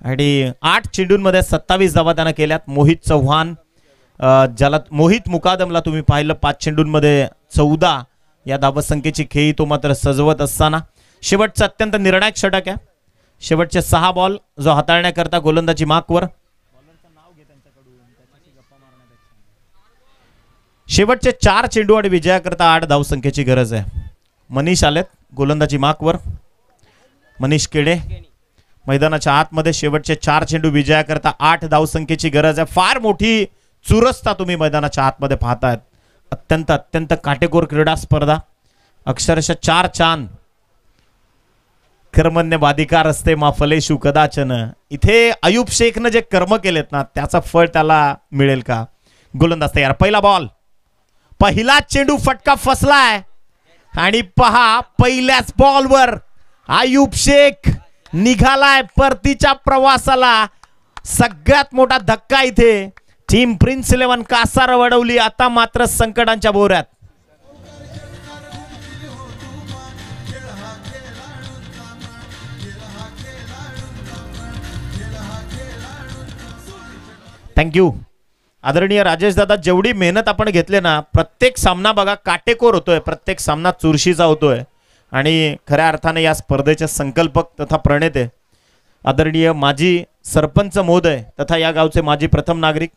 आणि 8 चेंडूंमध्ये 27 धावा त्यानं केल्यात. मोहित चव्हाण, ज्याला मोहित मुकादमला तुम्ही पाहिलं 5 चेंडूंमध्ये 14 या धावसंख्येची खेळी तो मात्र सजवत असताना शेवटचा अत्यंत निर्णायक षटक आहे. शेवटचे 6 बॉल जो हाताळण्याकरता गोलंदाजी मार्कवर. शेवटचे 4 चेंडू आणि विजयाकरता 8 धावसंख्येची गरज आहे. मनीष आलेत गोलंदाजी मार्कवर. मनीष केडे मैदानाच्या आतमध्ये. शेवटचे 4 चेंडू विजयाकरता 8 धावसंख्येची गरज आहे. फार मोठी चुरस्ता तुम्ही मैदानाच्या आतमध्ये पाहतायत. अत्यंत अत्यंत काटेकोर क्रीडा स्पर्धा. अक्षरशः 4 चांद. कर्मण्य बाधिकार असते मा फलेशु कदाचन. इथे अयूब शेखनं जे कर्म केलेत ना, त्याचा फळ त्याला मिळेल का? गोलंदाज तयार. पहिला बॉल, पहिला चेंडू फटका फसलाय आणि पहा पहिल्याच बॉलवर अयूब शेख निघालाय परतीच्या प्रवासाला. सगळ्यात मोठा धक्का इथे टीम प्रिन्स 11 कासार वडवली आता मात्र संकटांच्या भोवऱ्यात. थँक्यू आदरणीय राजेश दादा. जेवढी मेहनत आपण घेतले ना, प्रत्येक सामना बघा काटेकोर होतोय, प्रत्येक सामना चुरशीचा होतोय. आणि खऱ्या अर्थाने या स्पर्धेचे संकल्पक तथा प्रणेते आदरणीय माजी सरपंच महोदय तथा या गावचे माजी प्रथम नागरिक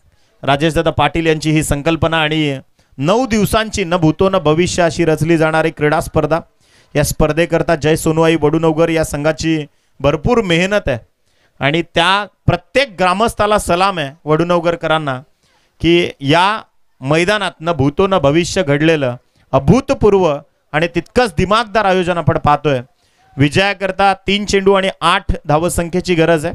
राजेशदादा पाटील यांची ही संकल्पना आणि 9 दिवसांची न भूतो न भविष्य अशी रचली जाणारी क्रीडा स्पर्धा. या स्पर्धेकरता जय सोनूआई वडूनवगर या संघाची भरपूर मेहनत आहे आणि त्या प्रत्येक ग्रामस्थाला सलाम आहे वडूनवगरकरांना की या मैदानात न भूतो न भविष्य घडलेलं अभूतपूर्व आणि तितकंच दिमागदार आयोजन आपण पाहतोय. विजयाकरता 3 चेंडू आणि 8 धावसंख्येची गरज आहे.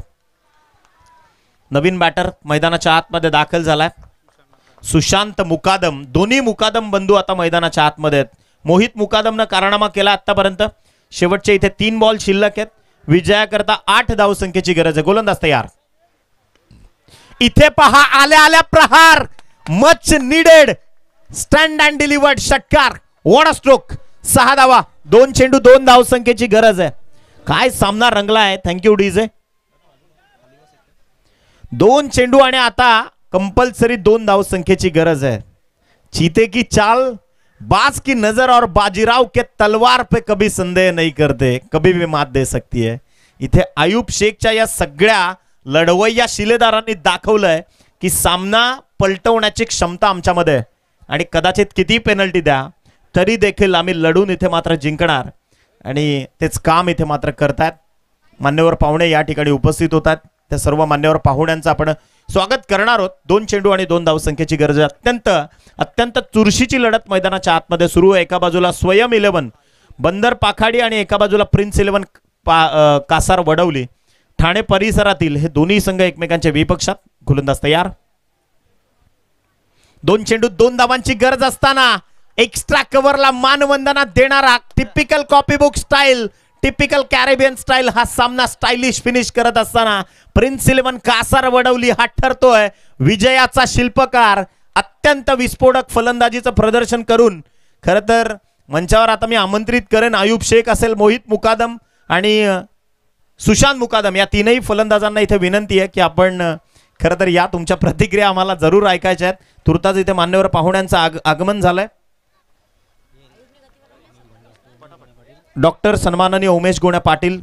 नवीन बॅटर मैदानाच्या आतमध्ये दाखल झालाय सुशांत मुकादम. दोन्ही मुकादम बंधू आता मैदानाच्या आतमध्ये आहेत. मोहित मुकादमनं कारनामा केला आतापर्यंत. शेवटचे इथे 3 बॉल शिल्लक आहेत. विजयाकरता 8 धावसंख्येची गरज आहे. गोलंदाज तयार. इथे पहा आल्या आल्या प्रहार. Much needed stand and delivered षटकार. What stroke. 6 धावा. 2 चेंडू 2 धावसंख्येची गरज आहे. काय सामना रंगला आहे. Thank you DJ. 2 चेंडू आणि आता कंपल्सरी 2 धावसंख्येची गरज है. चीते की चाल, बाज की नजर और बाजीराव के तलवार पे कभी संदेह नहीं करते, कभी भी मात दे सकती है. इथे अयूब शेखच्या या सगळ्या लढवय्या शिलेदारांनी दाखवलंय की सामना पलटवण्याची क्षमता आमच्यामध्ये आहे आणि कदाचित किती पेनल्टी द्या तरी देखील आम्ही लढून इथे मात्र जिंकणार आणि तेच काम इथे मात्र करतात. मान्यवर पाहुणे या ठिकाणी उपस्थित होतात. त्या सर्व मान्यवर पाहुण्यांचं आपण स्वागत करणार आहोत. 2 चेंडू आणि 2 धावसंख्येची गरज आहे. अत्यंत अत्यंत चुरशीची लढत मैदानाच्या आतमध्ये सुरू आहे. एका बाजूला स्वयं 11 बंदर पाखाडी आणि एका बाजूला प्रिन्स 11 कासार वडवली. ठाणे परिसरातील हे दोन्ही संघ एकमेकांच्या विपक्षात. गोलंदाज तयार. 2 चेंडूत 2 धावांची गरज असताना एक्स्ट्रा कव्हरला मानवंदना देणारा typical copybook style, typical Caribbean style हा सामना स्टायलिश फिनिश करत असताना प्रिन्स 11 कासार वडवली हा ठरतोय विजयाचा शिल्पकार. अत्यंत विस्फोटक फलंदाजीचं प्रदर्शन करून खरं तर मंचावर आता मी आमंत्रित करेन आयुब शेख असेल, मोहित मुकादम आणि सुशांत मुकादम या तीनही फलंदाजांना इथे विनंती आहे की आपण खरं तर या तुमच्या प्रतिक्रिया आम्हाला जरूर ऐकायच्या आहेत. तुर्तास इथे मान्यवर पाहुण्यांचं आगमन झालंय. डॉक्टर सन्माननीय उमेश गोण्या पाटील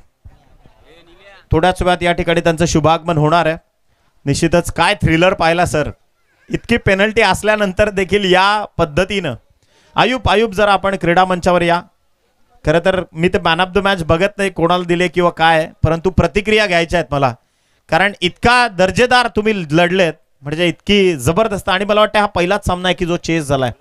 थोड्याच वेळात या ठिकाणी त्यांचं शुभागमन होणार आहे. निश्चितच काय थ्रिलर पाहिला सर, इतकी पेनल्टी असल्यानंतर देखील या पद्धतीनं. आयुब जरा आपण क्रीडा मंचावर या. खरं तर मी ते मॅन ऑफ द मॅच बघत नाही कोणाला दिले किंवा काय, परंतु प्रतिक्रिया घ्यायच्या आहेत मला, कारण इतका दर्जेदार तुम्ही लढलेत म्हणजे इतकी जबरदस्त. आणि मला वाटतं हा पहिलाच सामना आहे की जो चेस झालाय.